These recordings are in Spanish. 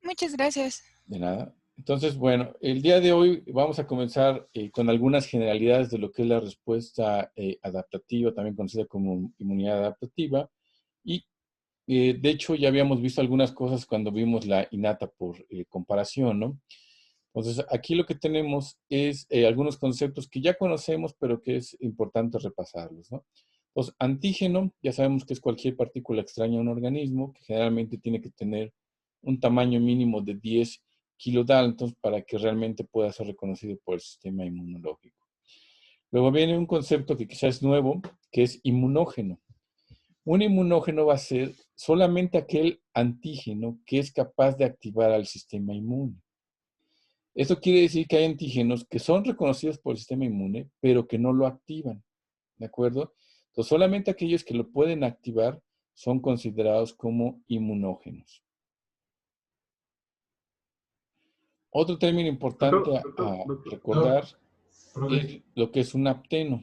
Muchas gracias. De nada. Entonces, bueno, el día de hoy vamos a comenzar con algunas generalidades de lo que es la respuesta adaptativa, también conocida como inmunidad adaptativa. Y de hecho ya habíamos visto algunas cosas cuando vimos la innata por comparación, ¿no? Entonces, aquí lo que tenemos es algunos conceptos que ya conocemos, pero que es importante repasarlos, ¿no? Entonces, antígeno, ya sabemos que es cualquier partícula extraña a un organismo, que generalmente tiene que tener un tamaño mínimo de 10 kilodaltons para que realmente pueda ser reconocido por el sistema inmunológico. Luego viene un concepto que quizás es nuevo, que es inmunógeno. Un inmunógeno va a ser solamente aquel antígeno que es capaz de activar al sistema inmune. Esto quiere decir que hay antígenos que son reconocidos por el sistema inmune, pero que no lo activan, ¿de acuerdo? Entonces, solamente aquellos que lo pueden activar son considerados como inmunógenos. Otro término importante a recordar es lo que es un apteno.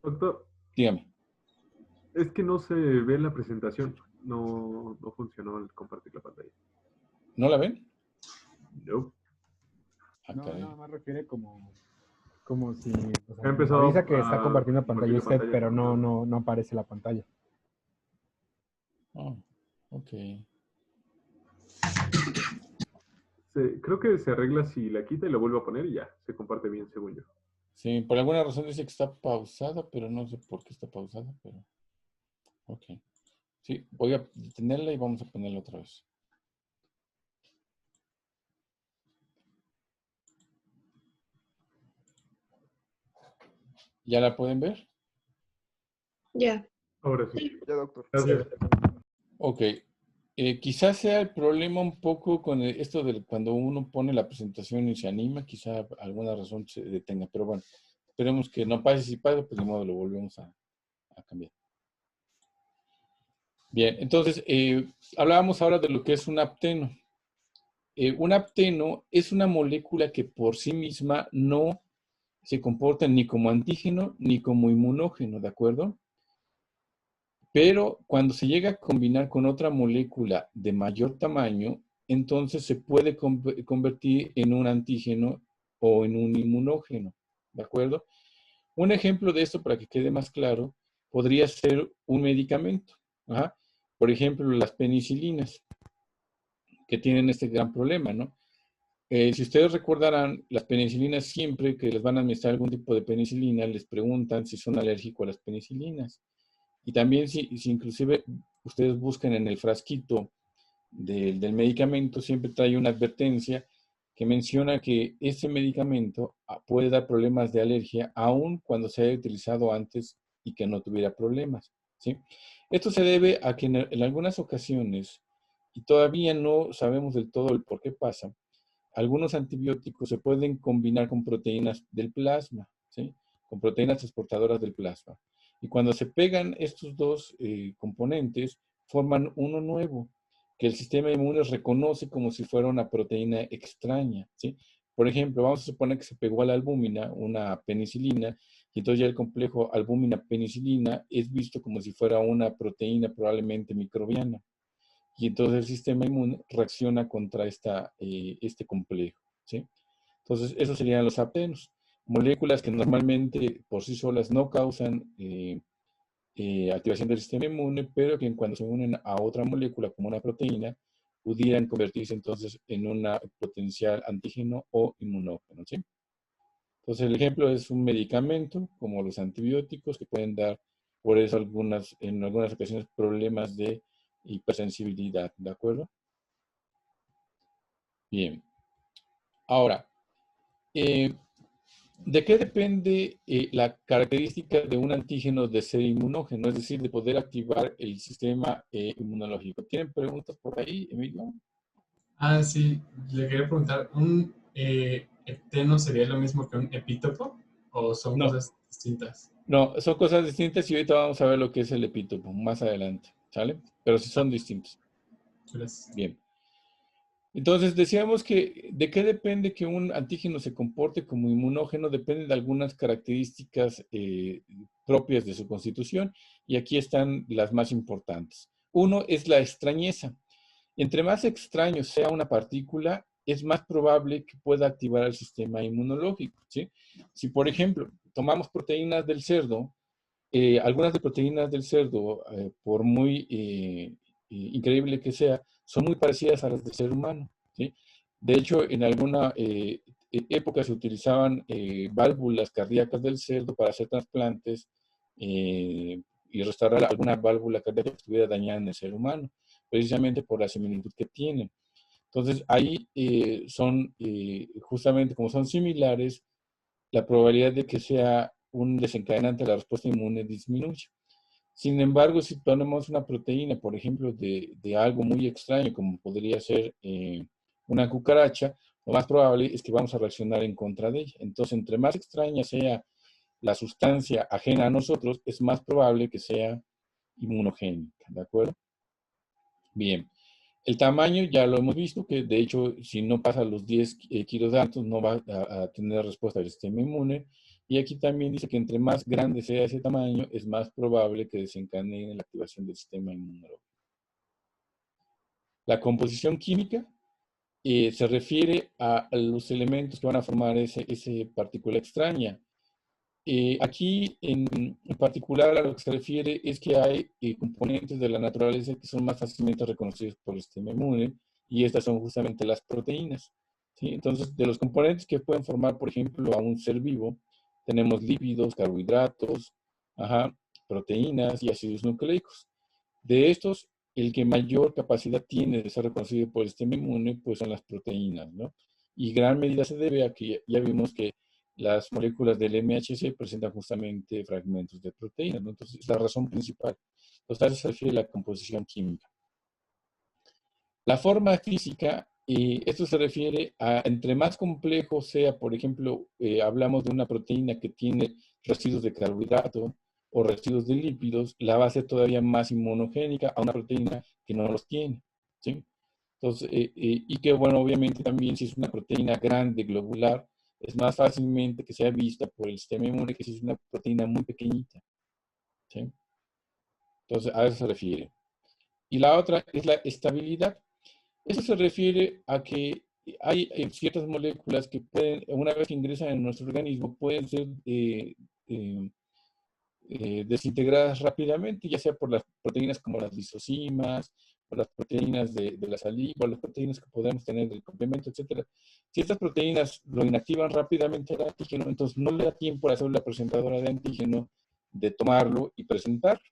Doctor, Dígame. es que no se ve en la presentación. No funcionó el compartir la pantalla. ¿No la ven? No. No, nada más refiere como si Ha empezado avisa que está a compartiendo pantalla compartir usted, pero no aparece la pantalla. Oh, ok. Creo que se arregla si la quita y la vuelve a poner y ya, se comparte bien, según yo. Sí, por alguna razón dice que está pausada, pero no sé por qué está pausada, pero... Ok. Sí, voy a detenerla y vamos a ponerla otra vez. ¿Ya la pueden ver? Ya. Ahora sí. Ya, doctor. Gracias. Ok. Quizás sea el problema un poco con esto de cuando uno pone la presentación y se anima, quizá alguna razón se detenga, pero bueno, esperemos que no pase. Si pasa, pues de modo lo volvemos a cambiar. Bien, entonces, hablábamos ahora de lo que es un apteno. Un apteno es una molécula que por sí misma no se comporta ni como antígeno ni como inmunógeno, ¿de acuerdo? Pero cuando se llega a combinar con otra molécula de mayor tamaño, entonces se puede convertir en un antígeno o en un inmunógeno, ¿de acuerdo? Un ejemplo de esto, para que quede más claro, podría ser un medicamento. ¿Ajá? Por ejemplo, las penicilinas, que tienen este gran problema, ¿no? Si ustedes recordarán, las penicilinas siempre que les van a administrar algún tipo de penicilina, les preguntan si son alérgicos a las penicilinas. Y también si inclusive ustedes buscan en el frasquito del medicamento, siempre trae una advertencia que menciona que este medicamento puede dar problemas de alergia aun cuando se haya utilizado antes y que no tuviera problemas, ¿sí? Esto se debe a que en algunas ocasiones, y todavía no sabemos del todo el por qué pasa, algunos antibióticos se pueden combinar con proteínas del plasma, ¿sí? Con proteínas transportadoras del plasma. Y cuando se pegan estos dos componentes, forman uno nuevo, que el sistema inmune reconoce como si fuera una proteína extraña, ¿sí? Por ejemplo, vamos a suponer que se pegó a la albúmina una penicilina, y entonces ya el complejo albúmina-penicilina es visto como si fuera una proteína probablemente microbiana. Y entonces el sistema inmune reacciona contra este complejo, ¿sí? Entonces, esos serían los aptenos. Moléculas que normalmente por sí solas no causan activación del sistema inmune, pero que cuando se unen a otra molécula como una proteína, pudieran convertirse entonces en un potencial antígeno o inmunógeno, ¿sí? Entonces, el ejemplo es un medicamento, como los antibióticos, que pueden dar, por eso en algunas ocasiones, problemas de hipersensibilidad, ¿de acuerdo? Bien. Ahora, ¿de qué depende la característica de un antígeno de ser inmunógeno? Es decir, de poder activar el sistema inmunológico. ¿Tienen preguntas por ahí, Emilio? Ah, sí, le quería preguntar, ¿un epteno sería lo mismo que un epítopo o son No. cosas distintas? No, son cosas distintas y ahorita vamos a ver lo que es el epítopo más adelante, ¿sale? Pero sí son distintos. Gracias. Bien. Entonces, decíamos que de qué depende que un antígeno se comporte como inmunógeno, depende de algunas características propias de su constitución, y aquí están las más importantes. Uno es la extrañeza. Entre más extraño sea una partícula, es más probable que pueda activar el sistema inmunológico, ¿sí? Si, por ejemplo, tomamos proteínas del cerdo, algunas de proteínas del cerdo, por muy increíble que sea, son muy parecidas a las del ser humano, ¿sí? De hecho, en alguna época se utilizaban válvulas cardíacas del cerdo para hacer trasplantes y restaurar alguna válvula cardíaca que estuviera dañada en el ser humano, precisamente por la similitud que tienen. Entonces, ahí son, justamente como son similares, la probabilidad de que sea un desencadenante de la respuesta inmune disminuye. Sin embargo, si ponemos una proteína, por ejemplo, de algo muy extraño, como podría ser una cucaracha, lo más probable es que vamos a reaccionar en contra de ella. Entonces, entre más extraña sea la sustancia ajena a nosotros, es más probable que sea inmunogénica, ¿de acuerdo? Bien. El tamaño ya lo hemos visto, que de hecho, si no pasa los 10 kilodaltons, no va a tener respuesta del sistema inmune. Y aquí también dice que entre más grande sea ese tamaño, es más probable que desencadene la activación del sistema inmunológico. La composición química se refiere a los elementos que van a formar esa partícula extraña. Aquí, en particular, a lo que se refiere es que hay componentes de la naturaleza que son más fácilmente reconocidos por el sistema inmune, y estas son justamente las proteínas, ¿sí? Entonces, de los componentes que pueden formar, por ejemplo, a un ser vivo, tenemos lípidos, carbohidratos, proteínas y ácidos nucleicos. De estos, el que mayor capacidad tiene de ser reconocido por el sistema inmune, pues son las proteínas, ¿no? Y gran medida se debe a que ya vimos que las moléculas del MHC presentan justamente fragmentos de proteínas, ¿no? Entonces, es la razón principal. Entonces, a eso se refiere la composición química. La forma física, esto se refiere a, entre más complejo sea, por ejemplo, hablamos de una proteína que tiene residuos de carbohidrato o residuos de lípidos, la va a hacer todavía más inmunogénica a una proteína que no los tiene, ¿sí? Entonces, y que bueno, obviamente también si es una proteína grande, globular, es más fácilmente que sea vista por el sistema inmune que si es una proteína muy pequeñita, ¿sí? Entonces, a eso se refiere. Y la otra es la estabilidad. Eso se refiere a que hay ciertas moléculas que pueden, una vez que ingresan en nuestro organismo, pueden ser desintegradas rápidamente, ya sea por las proteínas como las lisosimas, por las proteínas de la saliva, las proteínas que podemos tener del complemento, etc. Si estas proteínas lo inactivan rápidamente el antígeno, entonces no le da tiempo a la célula presentadora de antígeno de tomarlo y presentarlo.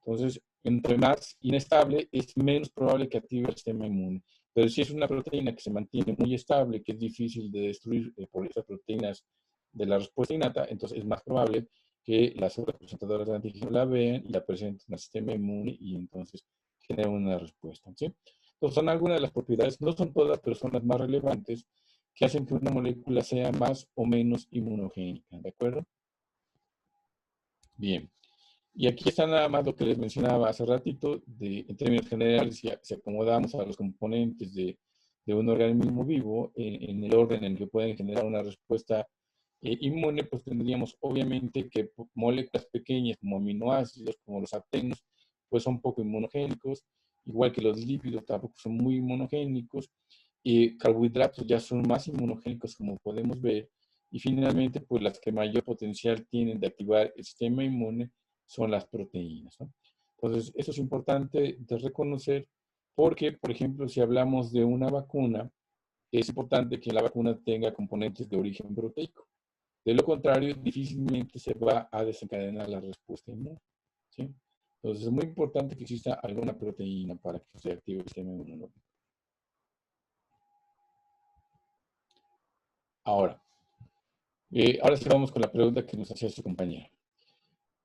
Entonces, entre más inestable, es menos probable que active el sistema inmune. Pero si es una proteína que se mantiene muy estable, que es difícil de destruir por esas proteínas de la respuesta innata, entonces es más probable que las células presentadoras de antígeno la vean y la presenten al sistema inmune y entonces generan una respuesta, ¿sí? Entonces son algunas de las propiedades, no son todas, pero son las más relevantes que hacen que una molécula sea más o menos inmunogénica, ¿de acuerdo? Bien. Y aquí está nada más lo que les mencionaba hace ratito, en términos generales, si acomodamos a los componentes de un organismo vivo en el orden en el que pueden generar una respuesta inmune, pues tendríamos obviamente que moléculas pequeñas como aminoácidos, como los aptenos, pues son poco inmunogénicos, igual que los lípidos tampoco son muy inmunogénicos, y carbohidratos ya son más inmunogénicos como podemos ver, y finalmente pues las que mayor potencial tienen de activar el sistema inmune son las proteínas, ¿no? Entonces, eso es importante de reconocer porque, por ejemplo, si hablamos de una vacuna, es importante que la vacuna tenga componentes de origen proteico. De lo contrario, difícilmente se va a desencadenar la respuesta inmune, ¿sí? Entonces, es muy importante que exista alguna proteína para que se active el sistema inmunológico. Ahora sí vamos con la pregunta que nos hacía su compañera.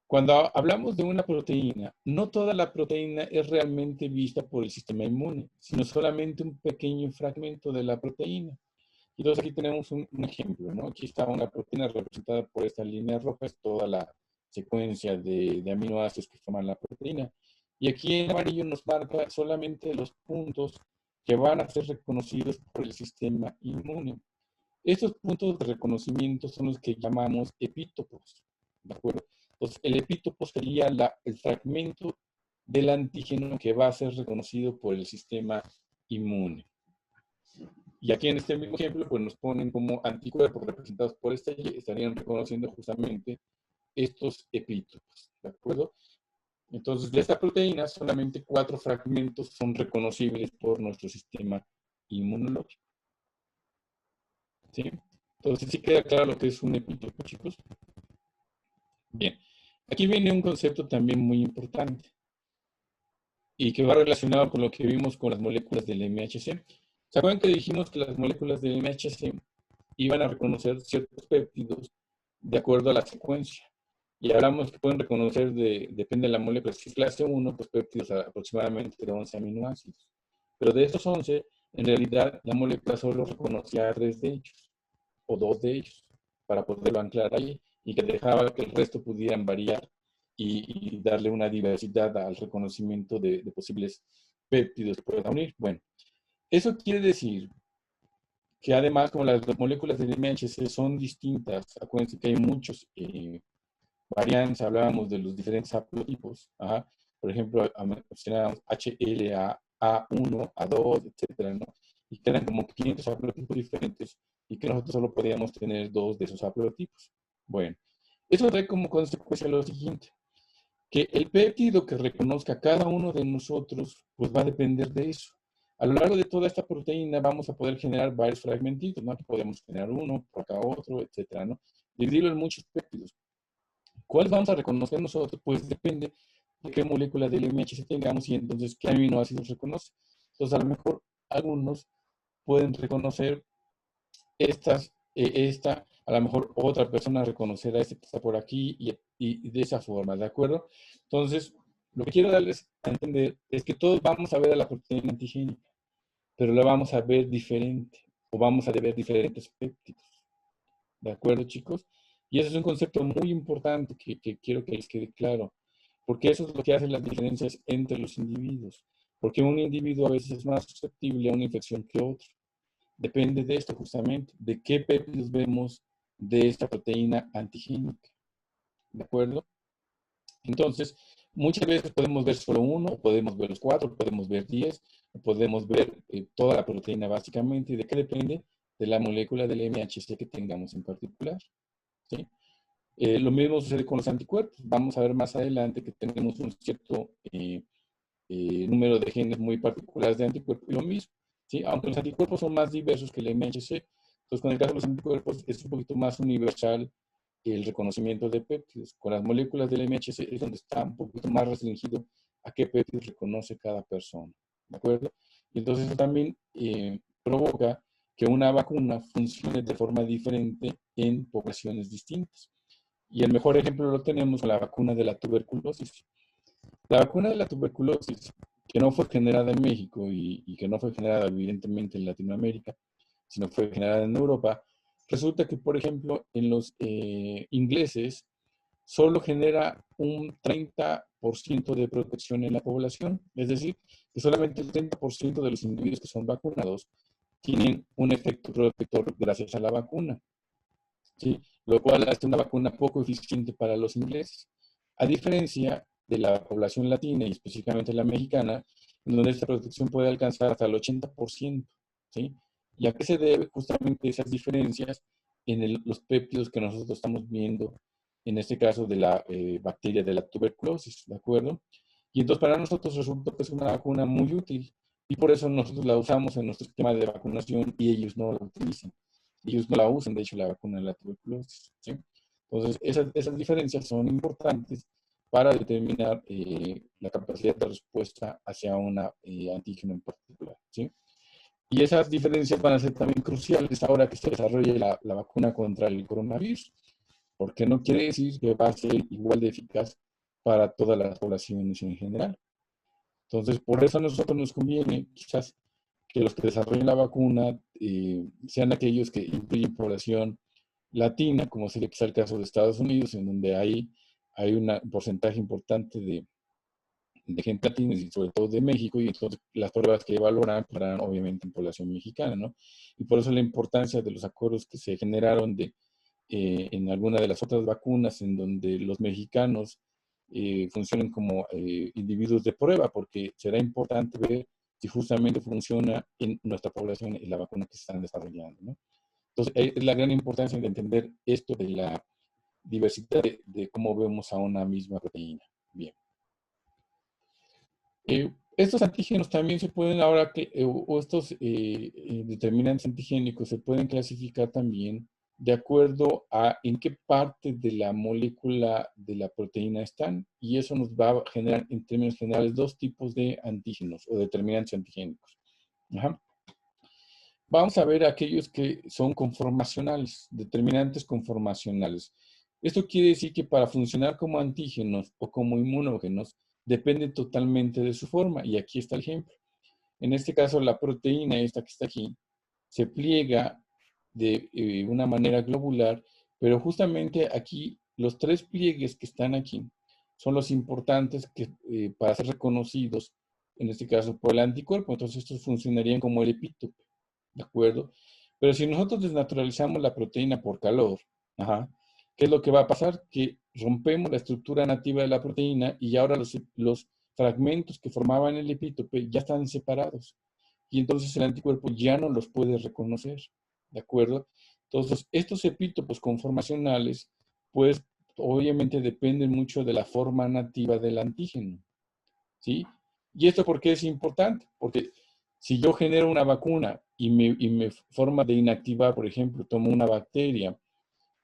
Cuando hablamos de una proteína, no toda la proteína es realmente vista por el sistema inmune, sino solamente un pequeño fragmento de la proteína. Entonces aquí tenemos un ejemplo, ¿no? Aquí está una proteína representada por esta línea roja, es toda la secuencia de aminoácidos que forman la proteína. Y aquí en amarillo nos marca solamente los puntos que van a ser reconocidos por el sistema inmune. Estos puntos de reconocimiento son los que llamamos epítopos, ¿de acuerdo? Entonces, el epítopo sería el fragmento del antígeno que va a ser reconocido por el sistema inmune. Y aquí en este mismo ejemplo, pues nos ponen como anticuerpos representados por esta Y, estarían reconociendo justamente estos epítopos, ¿de acuerdo? Entonces, de esta proteína, solamente 4 fragmentos son reconocibles por nuestro sistema inmunológico. ¿Sí? Entonces, ¿sí queda claro lo que es un epítopo, chicos? Bien. Aquí viene un concepto también muy importante y que va relacionado con lo que vimos con las moléculas del MHC. ¿Se acuerdan que dijimos que las moléculas del MHC iban a reconocer ciertos péptidos de acuerdo a la secuencia? Y hablamos que pueden reconocer, depende de la molécula, si es clase 1, pues péptidos aproximadamente de 11 aminoácidos. Pero de estos 11, en realidad la molécula solo reconocía 3 de ellos, o 2 de ellos, para poderlo anclar ahí, y que dejaba que el resto pudieran variar y darle una diversidad al reconocimiento de posibles péptidos que puedan unir. Bueno, eso quiere decir que además, como las moléculas del MHC son distintas, acuérdense que hay muchos variantes, hablábamos de los diferentes haplotipos, por ejemplo, mencionábamos HLA, A1, A2, etcétera, ¿no? Y quedan como 500 haplotipos diferentes y que nosotros solo podíamos tener 2 de esos haplotipos. Bueno, eso trae como consecuencia lo siguiente, que el péptido que reconozca cada uno de nosotros, pues va a depender de eso. A lo largo de toda esta proteína vamos a poder generar varios fragmentitos, ¿no? Aquí podemos generar uno, por acá otro, etcétera, ¿no? Dividirlo en muchos péptidos. ¿Cuáles vamos a reconocer nosotros? Pues depende de qué molécula del MHC tengamos y entonces qué aminoácidos reconoce. Entonces, a lo mejor algunos pueden reconocer esta, a lo mejor otra persona reconocerá este que está por aquí y de esa forma, ¿de acuerdo? Entonces, lo que quiero darles a entender es que todos vamos a ver a la proteína antigénica, pero la vamos a ver diferente o vamos a ver diferentes péptidos. ¿De acuerdo, chicos? Y ese es un concepto muy importante que quiero que les quede claro, porque eso es lo que hace las diferencias entre los individuos, porque un individuo a veces es más susceptible a una infección que otro. Depende de esto justamente, de qué péptidos vemos de esta proteína antigénica. ¿De acuerdo? Entonces, muchas veces podemos ver solo uno, podemos ver los 4, podemos ver 10, podemos ver toda la proteína básicamente. ¿Y de qué depende? De la molécula del MHC que tengamos en particular. ¿Sí? Lo mismo sucede con los anticuerpos. Vamos a ver más adelante que tenemos un cierto número de genes muy particulares de anticuerpos y lo mismo. ¿Sí? Aunque los anticuerpos son más diversos que el MHC. Entonces, con el caso de los anticuerpos es un poquito más universal el reconocimiento de péptidos. Con las moléculas del MHC es donde está un poquito más restringido a qué péptidos reconoce cada persona. ¿De acuerdo? Y entonces eso también provoca que una vacuna funcione de forma diferente en poblaciones distintas. Y el mejor ejemplo lo tenemos con la vacuna de la tuberculosis. La vacuna de la tuberculosis, que no fue generada en México y que no fue generada evidentemente en Latinoamérica, sino fue generada en Europa, resulta que, por ejemplo, en los ingleses solo genera un 30% de protección en la población. Es decir, que solamente el 30% de los individuos que son vacunados tienen un efecto protector gracias a la vacuna. ¿Sí? Lo cual hace una vacuna poco eficiente para los ingleses. A diferencia de la población latina y específicamente la mexicana, en donde esta protección puede alcanzar hasta el 80%. ¿Sí? ¿Y a qué se debe justamente esas diferencias en los péptidos que nosotros estamos viendo, en este caso de la bacteria de la tuberculosis? ¿De acuerdo? Y entonces para nosotros resulta que es una vacuna muy útil y por eso nosotros la usamos en nuestro esquema de vacunación y ellos no la utilizan. Ellos no la usan, de hecho, la vacuna de la tuberculosis. ¿Sí? Entonces, esas diferencias son importantes para determinar la capacidad de respuesta hacia un antígeno en particular. ¿Sí? Y esas diferencias van a ser también cruciales ahora que se desarrolle la vacuna contra el coronavirus, porque no quiere decir que va a ser igual de eficaz para todas las poblaciones en general. Entonces, por eso a nosotros nos conviene quizás que los que desarrollen la vacuna sean aquellos que incluyen población latina, como sería quizá el caso de Estados Unidos, en donde hay un porcentaje importante de gente latina y sobre todo de México, y entonces las pruebas que valoran para obviamente en población mexicana, ¿no? Y por eso la importancia de los acuerdos que se generaron en alguna de las otras vacunas, en donde los mexicanos funcionen como individuos de prueba, porque será importante ver si justamente funciona en nuestra población y la vacuna que se están desarrollando, ¿no? Entonces, es la gran importancia de entender esto de la diversidad de cómo vemos a una misma proteína. Bien. Estos antígenos también se pueden ahora, o estos determinantes antigénicos se pueden clasificar también de acuerdo a en qué parte de la molécula de la proteína están, y eso nos va a generar en términos generales dos tipos de antígenos o determinantes antigénicos. Ajá. Vamos a ver aquellos que son conformacionales, determinantes conformacionales. Esto quiere decir que para funcionar como antígenos o como inmunógenos depende totalmente de su forma, y aquí está el ejemplo. En este caso, la proteína esta que está aquí se pliega de una manera globular, pero justamente aquí los tres pliegues que están aquí son los importantes para ser reconocidos, en este caso por el anticuerpo. Entonces estos funcionarían como el epítope, ¿de acuerdo? Pero si nosotros desnaturalizamos la proteína por calor, ¿qué es lo que va a pasar? Que rompemos la estructura nativa de la proteína y ahora los fragmentos que formaban el epítope ya están separados. Y entonces el anticuerpo ya no los puede reconocer, ¿de acuerdo? Entonces, estos epítopos conformacionales, pues, obviamente dependen mucho de la forma nativa del antígeno, ¿sí? ¿Y esto por qué es importante? Porque si yo genero una vacuna y me forma de inactivar, por ejemplo, tomo una bacteria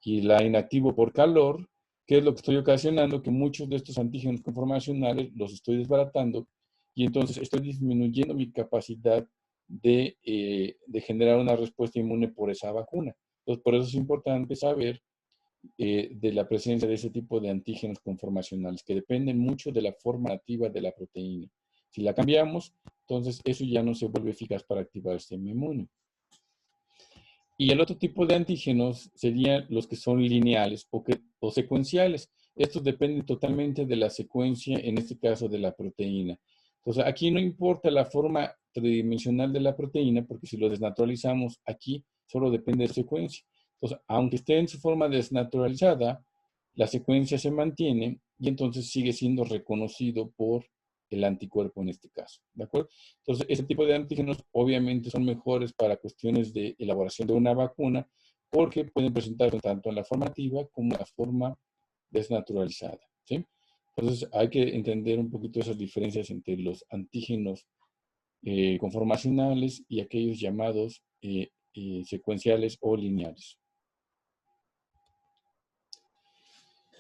y la inactivo por calor, ¿qué es lo que estoy ocasionando? Que muchos de estos antígenos conformacionales los estoy desbaratando y entonces estoy disminuyendo mi capacidad de generar una respuesta inmune por esa vacuna. Entonces, por eso es importante saber de la presencia de ese tipo de antígenos conformacionales, que dependen mucho de la forma nativa de la proteína. Si la cambiamos, entonces eso ya no se vuelve eficaz para activar el sistema inmune. Y el otro tipo de antígenos serían los que son lineales o secuenciales. Estos dependen totalmente de la secuencia, en este caso de la proteína. Entonces, aquí no importa la forma tridimensional de la proteína, porque si lo desnaturalizamos aquí, solo depende de la secuencia. Entonces, aunque esté en su forma desnaturalizada, la secuencia se mantiene y entonces sigue siendo reconocido por el anticuerpo en este caso, ¿de acuerdo? Entonces, ese tipo de antígenos obviamente son mejores para cuestiones de elaboración de una vacuna porque pueden presentarse tanto en la forma nativa como en la forma desnaturalizada, ¿sí? Entonces, hay que entender un poquito esas diferencias entre los antígenos conformacionales y aquellos llamados secuenciales o lineales.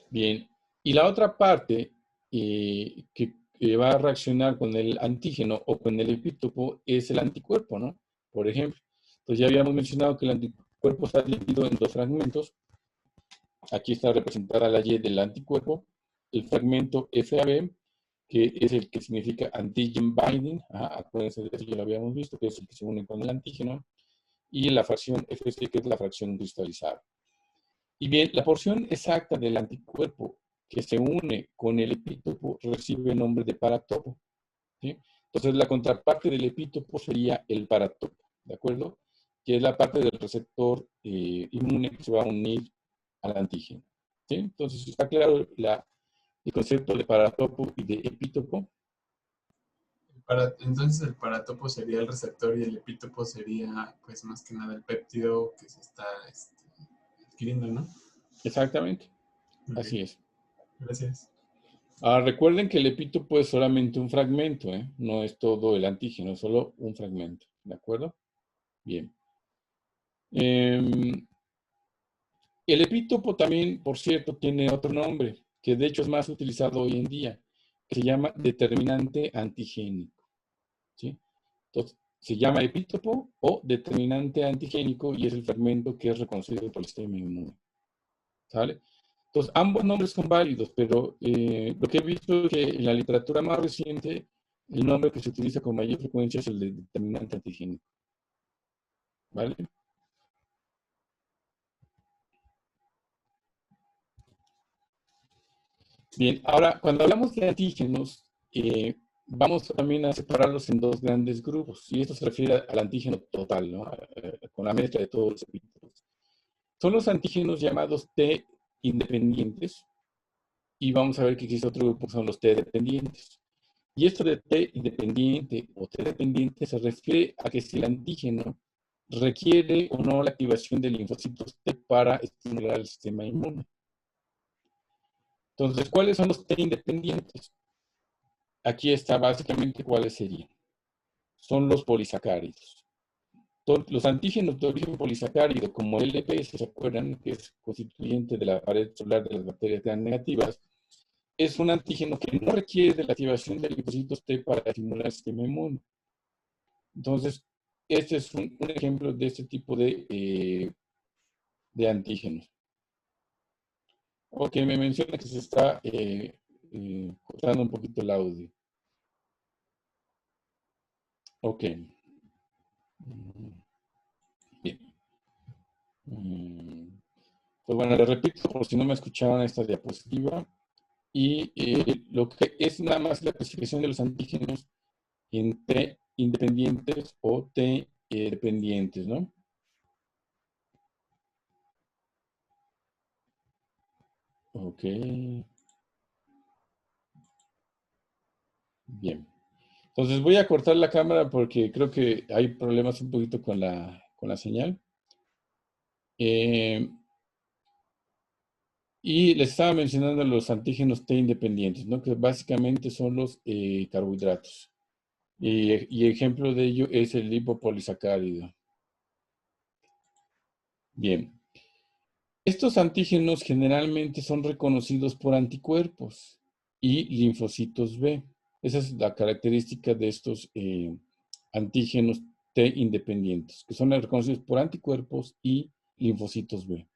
Bien, y la otra parte que va a reaccionar con el antígeno o con el epítopo es el anticuerpo, ¿no? Por ejemplo, pues ya habíamos mencionado que el anticuerpo está dividido en dos fragmentos. Aquí está representada la Y del anticuerpo, el fragmento FAB, que es el que significa antigen binding, acuérdense de eso, ya lo habíamos visto, que es el que se une con el antígeno, y la fracción FC, que es la fracción cristalizada. Y bien, la porción exacta del anticuerpo que se une con el epítopo recibe el nombre de paratopo, ¿sí? Entonces, la contraparte del epítopo sería el paratopo, ¿de acuerdo? Que es la parte del receptor inmune que se va a unir al antígeno, ¿sí? Entonces, ¿está claro el concepto de paratopo y de epítopo? Entonces, el paratopo sería el receptor y el epítopo sería, pues, más que nada el péptido que se está adquiriendo, ¿no? Exactamente, Okay. Así es. Gracias. Recuerden que el epítopo es solamente un fragmento, no es todo el antígeno, es solo un fragmento, ¿de acuerdo? Bien. El epítopo también, por cierto, tiene otro nombre, que de hecho es más utilizado hoy en día, que se llama determinante antigénico, ¿sí? Entonces, se llama epítopo o determinante antigénico y es el fragmento que es reconocido por el sistema inmune, ¿sale? Entonces, ambos nombres son válidos, pero lo que he visto es que en la literatura más reciente, el nombre que se utiliza con mayor frecuencia es el de determinante antigénico, ¿vale? Bien, ahora, cuando hablamos de antígenos, vamos también a separarlos en dos grandes grupos, y esto se refiere al antígeno total, ¿no? Con la mezcla de todos los epítopos. Son los antígenos llamados T independientes, y vamos a ver que existe otro grupo que son los T dependientes. Y esto de T independiente o T dependiente se refiere a que si el antígeno requiere o no la activación de linfocitos T para estimular el sistema inmune. Entonces, ¿cuáles son los T independientes? Aquí está básicamente cuáles serían. Son los polisacáridos. Los antígenos de origen polisacárido, como el LPS, ¿se acuerdan? Que es constituyente de la pared celular de las bacterias gram negativas, es un antígeno que no requiere de la activación de linfocitos T para estimular el sistema inmune. Entonces, este es un ejemplo de este tipo de antígenos. Ok, me menciona que se está cortando un poquito el audio. Ok. Bien. Pues bueno, le repito, por si no me escuchaban esta diapositiva. Y lo que es nada más la clasificación de los antígenos en T independientes o T dependientes, ¿no? Ok. Bien. Entonces voy a cortar la cámara porque creo que hay problemas un poquito con la señal. Y les estaba mencionando los antígenos T independientes, ¿no? Que básicamente son los carbohidratos. Y ejemplo de ello es el lipopolisacárido. Bien. Estos antígenos generalmente son reconocidos por anticuerpos y linfocitos B. Esa es la característica de estos antígenos T independientes, que son reconocidos por anticuerpos y linfocitos B.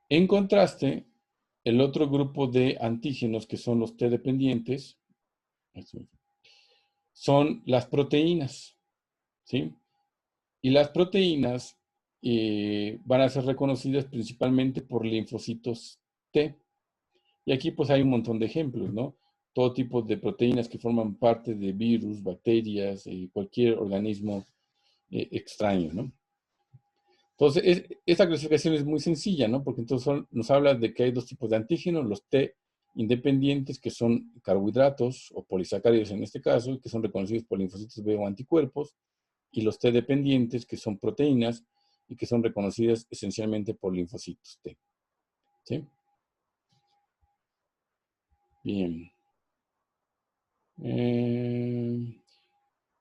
En contraste, el otro grupo de antígenos, que son los T dependientes, son las proteínas, ¿sí? Y las proteínas van a ser reconocidas principalmente por linfocitos T. Y aquí pues hay un montón de ejemplos, ¿no? Todo tipo de proteínas que forman parte de virus, bacterias, cualquier organismo extraño, ¿no? Entonces, esta clasificación es muy sencilla, ¿no? Porque entonces nos habla de que hay dos tipos de antígenos, los T independientes, que son carbohidratos o polisacáridos en este caso, que son reconocidos por linfocitos B o anticuerpos, y los T dependientes, que son proteínas y que son reconocidas esencialmente por linfocitos T. ¿Sí? Bien.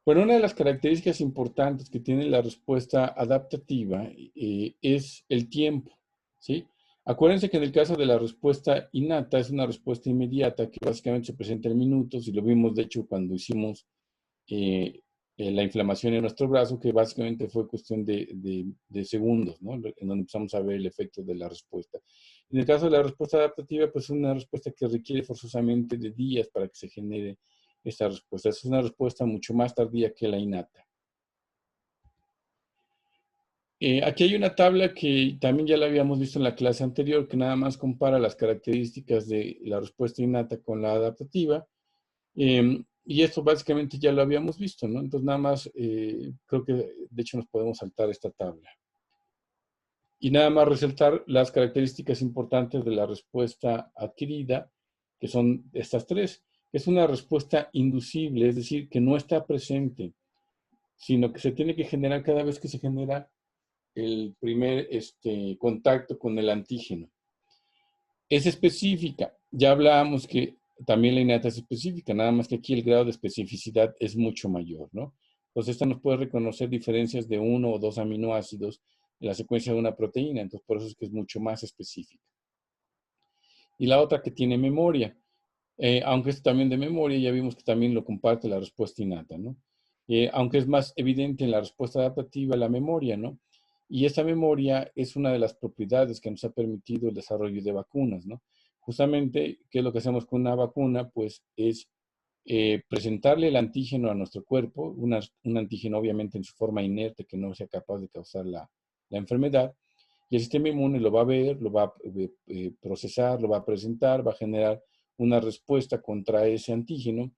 Bueno, una de las características importantes que tiene la respuesta adaptativa es el tiempo, ¿sí? Acuérdense que en el caso de la respuesta innata es una respuesta inmediata que básicamente se presenta en minutos y lo vimos de hecho cuando hicimos la inflamación en nuestro brazo, que básicamente fue cuestión de segundos, ¿no? En donde empezamos a ver el efecto de la respuesta. En el caso de la respuesta adaptativa, pues es una respuesta que requiere forzosamente de días para que se genere esta respuesta. Es una respuesta mucho más tardía que la innata. Aquí hay una tabla que también ya la habíamos visto en la clase anterior, que nada más compara las características de la respuesta innata con la adaptativa. Y esto básicamente ya lo habíamos visto, ¿no? Entonces nada más, creo que de hecho nos podemos saltar esta tabla. Y nada más resaltar las características importantes de la respuesta adquirida, que son estas tres. Es una respuesta inducible, es decir, que no está presente, sino que se tiene que generar cada vez que se genera el primer contacto con el antígeno. Es específica. Ya hablábamos que también la innata es específica, nada más que aquí el grado de especificidad es mucho mayor, ¿no? Entonces, esta nos puede reconocer diferencias de 1 o 2 aminoácidos en la secuencia de una proteína, entonces por eso es que es mucho más específica. Y la otra que tiene memoria, aunque es también de memoria, ya vimos que también lo comparte la respuesta innata, ¿no? Aunque es más evidente en la respuesta adaptativa la memoria, ¿no? Y esta memoria es una de las propiedades que nos ha permitido el desarrollo de vacunas, ¿no? Justamente, ¿qué es lo que hacemos con una vacuna? Pues es presentarle el antígeno a nuestro cuerpo, un antígeno obviamente en su forma inerte que no sea capaz de causar la enfermedad, y el sistema inmune lo va a ver, lo va a procesar, lo va a presentar, va a generar una respuesta contra ese antígeno,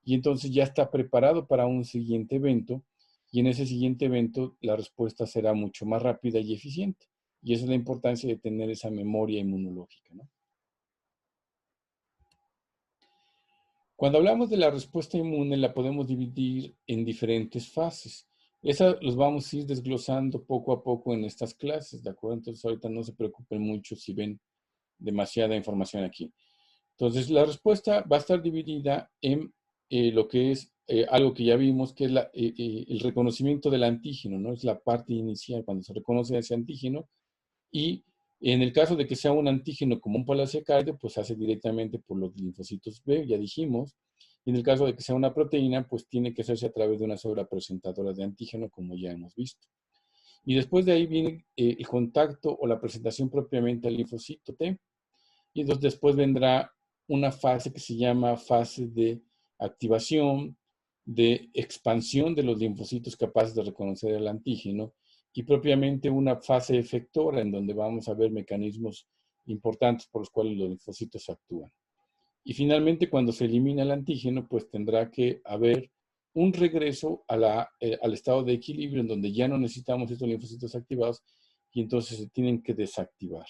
y entonces ya está preparado para un siguiente evento, y en ese siguiente evento la respuesta será mucho más rápida y eficiente. Y esa es la importancia de tener esa memoria inmunológica, ¿no? Cuando hablamos de la respuesta inmune, la podemos dividir en diferentes fases. Esa los vamos a ir desglosando poco a poco en estas clases, ¿de acuerdo? Entonces, ahorita no se preocupen mucho si ven demasiada información aquí. Entonces, la respuesta va a estar dividida en lo que es algo que ya vimos, que es el reconocimiento del antígeno, ¿no? Es la parte inicial cuando se reconoce ese antígeno. Y en el caso de que sea un antígeno como un polisacárido, pues se hace directamente por los linfocitos B, ya dijimos. Y en el caso de que sea una proteína, pues tiene que hacerse a través de una célula presentadora de antígeno, como ya hemos visto. Y después de ahí viene el contacto o la presentación propiamente al linfocito T. Y entonces después vendrá una fase que se llama fase de activación, de expansión de los linfocitos capaces de reconocer el antígeno y propiamente una fase efectora en donde vamos a ver mecanismos importantes por los cuales los linfocitos actúan. Y finalmente, cuando se elimina el antígeno, pues tendrá que haber un regreso al estado de equilibrio en donde ya no necesitamos estos linfocitos activados y entonces se tienen que desactivar.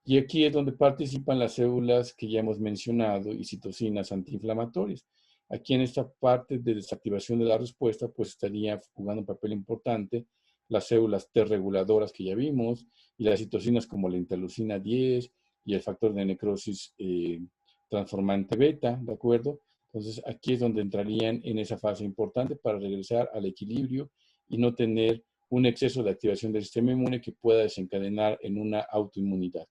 Y aquí es donde participan las células que ya hemos mencionado y citocinas antiinflamatorias. Aquí en esta parte de desactivación de la respuesta, pues estaría jugando un papel importante las células T reguladoras que ya vimos y las citocinas como la interleucina 10 y el factor de necrosis transformante beta, ¿de acuerdo? Entonces aquí es donde entrarían en esa fase importante para regresar al equilibrio y no tener un exceso de activación del sistema inmune que pueda desencadenar en una autoinmunidad.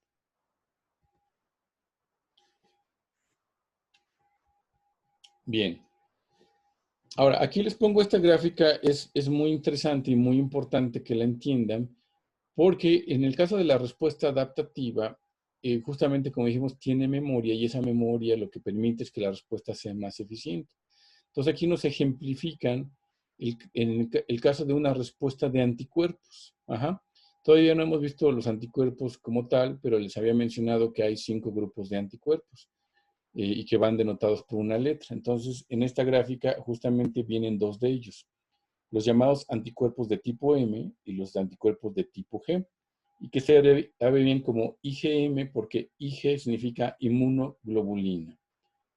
Bien. Ahora, aquí les pongo esta gráfica, es muy interesante y muy importante que la entiendan, porque en el caso de la respuesta adaptativa, justamente como dijimos, tiene memoria y esa memoria lo que permite es que la respuesta sea más eficiente. Entonces aquí nos ejemplifican en el caso de una respuesta de anticuerpos. Ajá. Todavía no hemos visto los anticuerpos como tal, pero les había mencionado que hay 5 grupos de anticuerpos. Y que van denotados por una letra. Entonces, en esta gráfica justamente vienen 2 de ellos, los llamados anticuerpos de tipo M y los de anticuerpos de tipo G, y que se abre bien como IgM porque Ig significa inmunoglobulina.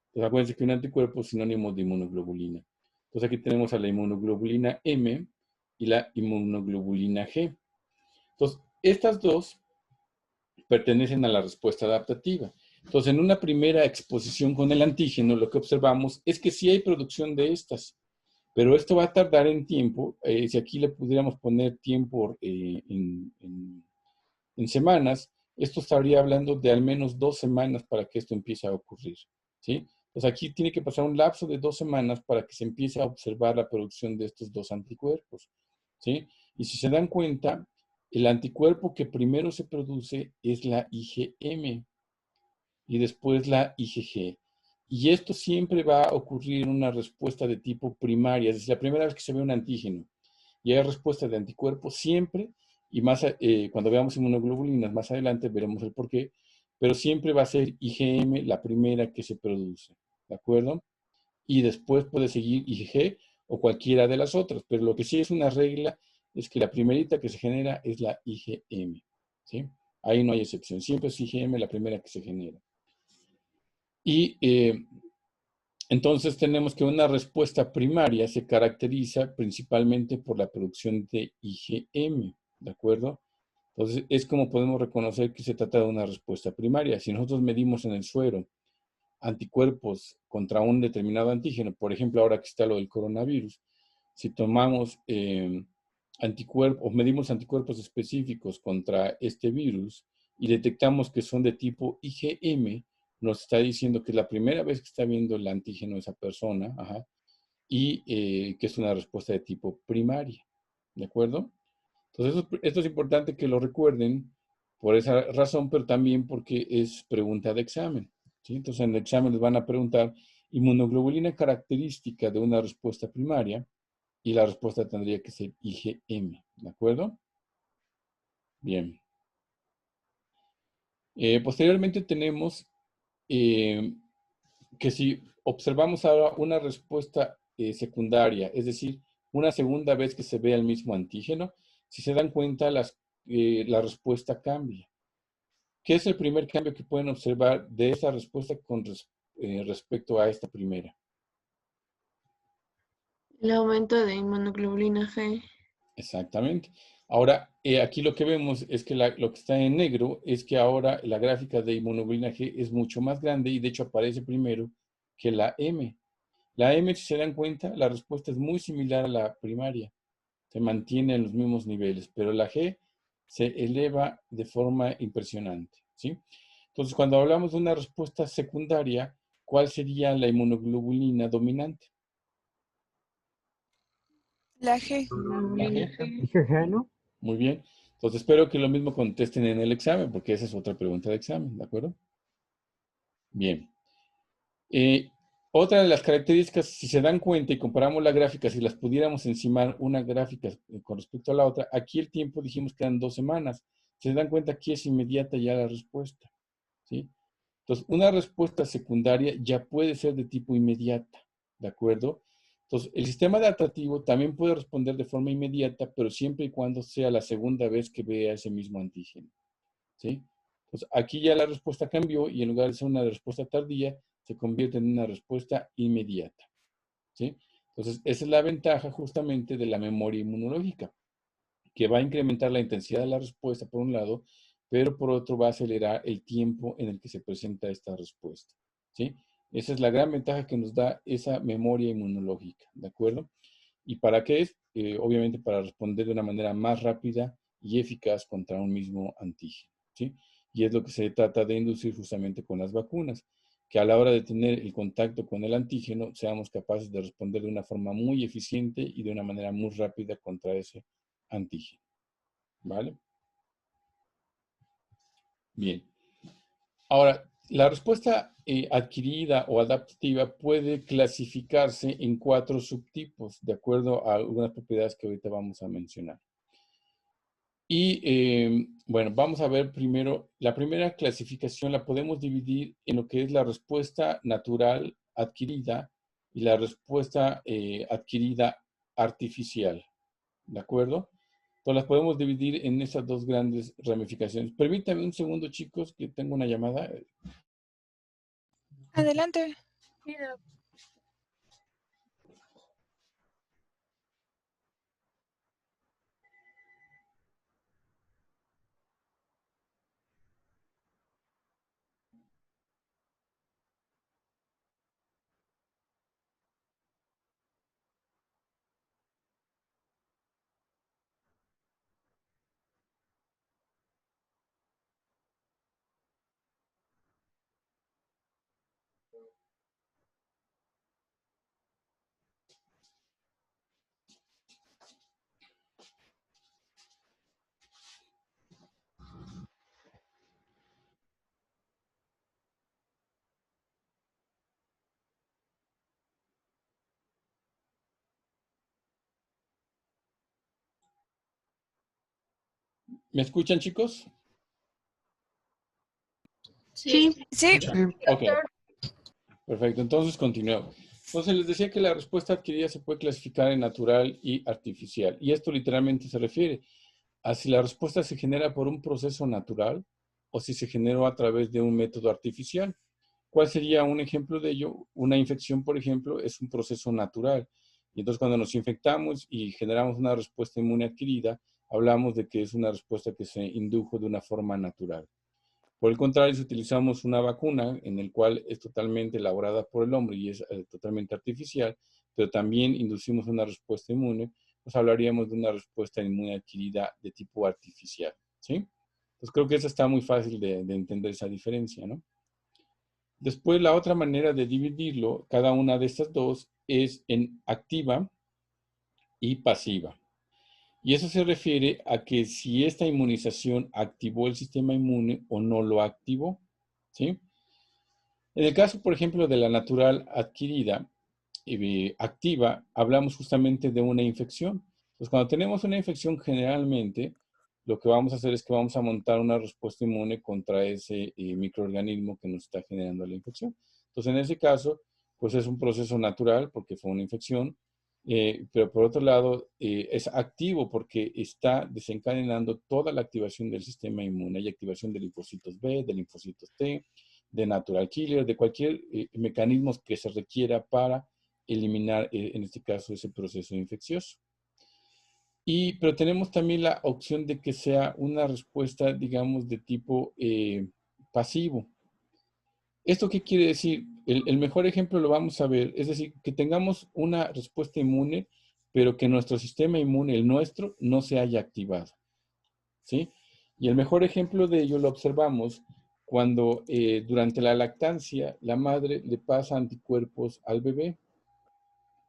Entonces, acuérdense que un anticuerpo es sinónimo de inmunoglobulina. Entonces, aquí tenemos a la inmunoglobulina M y la inmunoglobulina G. Entonces, estas dos pertenecen a la respuesta adaptativa. Entonces, en una primera exposición con el antígeno, lo que observamos es que sí hay producción de estas, pero esto va a tardar en tiempo. Si aquí le pudiéramos poner tiempo en semanas, esto estaría hablando de al menos 2 semanas para que esto empiece a ocurrir, ¿sí? Entonces, aquí tiene que pasar un lapso de 2 semanas para que se empiece a observar la producción de estos 2 anticuerpos, ¿sí? Y si se dan cuenta, el anticuerpo que primero se produce es la IgM y después la IgG. Y esto siempre va a ocurrir en una respuesta de tipo primaria, es decir, la primera vez que se ve un antígeno y hay respuesta de anticuerpos, siempre, y más cuando veamos inmunoglobulinas más adelante veremos el porqué, pero siempre va a ser IgM la primera que se produce, ¿de acuerdo? Y después puede seguir IgG o cualquiera de las otras, pero lo que sí es una regla es que la primerita que se genera es la IgM, ¿sí? Ahí no hay excepción, siempre es IgM la primera que se genera. Y entonces tenemos que una respuesta primaria se caracteriza principalmente por la producción de IgM, ¿de acuerdo? Entonces es como podemos reconocer que se trata de una respuesta primaria. Si nosotros medimos en el suero anticuerpos contra un determinado antígeno, por ejemplo, ahora que está lo del coronavirus, si tomamos anticuerpos, medimos anticuerpos específicos contra este virus y detectamos que son de tipo IgM, nos está diciendo que es la primera vez que está viendo el antígeno de esa persona, ajá, y que es una respuesta de tipo primaria, ¿de acuerdo? Entonces, esto es importante que lo recuerden por esa razón, pero también porque es pregunta de examen, ¿sí? Entonces, en el examen les van a preguntar inmunoglobulina característica de una respuesta primaria y la respuesta tendría que ser IgM, ¿de acuerdo? Bien. Posteriormente tenemos que si observamos ahora una respuesta secundaria, es decir, una segunda vez que se ve el mismo antígeno, si se dan cuenta, la respuesta cambia. ¿Qué es el primer cambio que pueden observar de esa respuesta con respecto a esta primera? El aumento de inmunoglobulina G. Exactamente. Ahora, aquí lo que vemos es que lo que está en negro es que ahora la gráfica de inmunoglobulina G es mucho más grande y de hecho aparece primero que la M. La M, si se dan cuenta, la respuesta es muy similar a la primaria. Se mantiene en los mismos niveles, pero la G se eleva de forma impresionante, ¿sí? Entonces, cuando hablamos de una respuesta secundaria, ¿cuál sería la inmunoglobulina dominante? La G. La G. IgG, ¿no? Muy bien. Entonces, espero que lo mismo contesten en el examen, porque esa es otra pregunta de examen, ¿de acuerdo? Bien. Otra de las características, si se dan cuenta y comparamos las gráficas, si las pudiéramos encimar una gráfica con respecto a la otra, aquí el tiempo dijimos que eran 2 semanas. Se dan cuenta que es inmediata ya la respuesta, ¿sí? Entonces, una respuesta secundaria ya puede ser de tipo inmediata, ¿de acuerdo? Entonces, el sistema adaptativo también puede responder de forma inmediata, pero siempre y cuando sea la segunda vez que vea ese mismo antígeno, ¿sí? Entonces, aquí ya la respuesta cambió y en lugar de ser una respuesta tardía, se convierte en una respuesta inmediata, ¿sí? Entonces, esa es la ventaja justamente de la memoria inmunológica, que va a incrementar la intensidad de la respuesta por un lado, pero por otro va a acelerar el tiempo en el que se presenta esta respuesta, ¿sí? Esa es la gran ventaja que nos da esa memoria inmunológica, ¿de acuerdo? ¿Y para qué es? Obviamente para responder de una manera más rápida y eficaz contra un mismo antígeno, ¿sí? Y es lo que se trata de inducir justamente con las vacunas, que a la hora de tener el contacto con el antígeno seamos capaces de responder de una forma muy eficiente y de una manera muy rápida contra ese antígeno, ¿vale? Bien. Ahora, la respuesta adquirida o adaptativa puede clasificarse en 4 subtipos, de acuerdo a algunas propiedades que ahorita vamos a mencionar. Y bueno, vamos a ver primero, la primera clasificación la podemos dividir en lo que es la respuesta natural adquirida y la respuesta adquirida artificial, ¿de acuerdo? Entonces las podemos dividir en esas dos grandes ramificaciones. Permítanme un segundo, chicos, que tengo una llamada. Adelante. ¿Me escuchan, chicos? Sí. Sí. Ok, perfecto. Entonces continuemos. Entonces les decía que la respuesta adquirida se puede clasificar en natural y artificial. Y esto literalmente se refiere a si la respuesta se genera por un proceso natural o si se generó a través de un método artificial. ¿Cuál sería un ejemplo de ello? Una infección, por ejemplo, es un proceso natural. Y entonces cuando nos infectamos y generamos una respuesta inmune adquirida, hablamos de que es una respuesta que se indujo de una forma natural. Por el contrario, si utilizamos una vacuna en el cual es totalmente elaborada por el hombre y es totalmente artificial, pero también inducimos una respuesta inmune, pues hablaríamos de una respuesta inmune adquirida de tipo artificial, ¿sí? Entonces creo que eso está muy fácil de entender esa diferencia, ¿no? Después, la otra manera de dividirlo, cada una de estas dos, es en activa y pasiva. Y eso se refiere a que si esta inmunización activó el sistema inmune o no lo activó, ¿sí? En el caso, por ejemplo, de la natural adquirida, activa, hablamos justamente de una infección. Entonces, cuando tenemos una infección, generalmente, lo que vamos a hacer es que vamos a montar una respuesta inmune contra ese microorganismo que nos está generando la infección. Entonces, en ese caso, pues es un proceso natural porque fue una infección, pero por otro lado, es activo porque está desencadenando toda la activación del sistema inmune. Hay activación de linfocitos B, de linfocitos T, de natural killer, de cualquier mecanismo que se requiera para eliminar, en este caso, ese proceso infeccioso. Pero tenemos también la opción de que sea una respuesta, digamos, de tipo pasivo. ¿Esto qué quiere decir? El mejor ejemplo lo vamos a ver, es decir, que tengamos una respuesta inmune, pero que nuestro sistema inmune, el nuestro, no se haya activado, ¿sí? Y el mejor ejemplo de ello lo observamos cuando durante la lactancia la madre le pasa anticuerpos al bebé,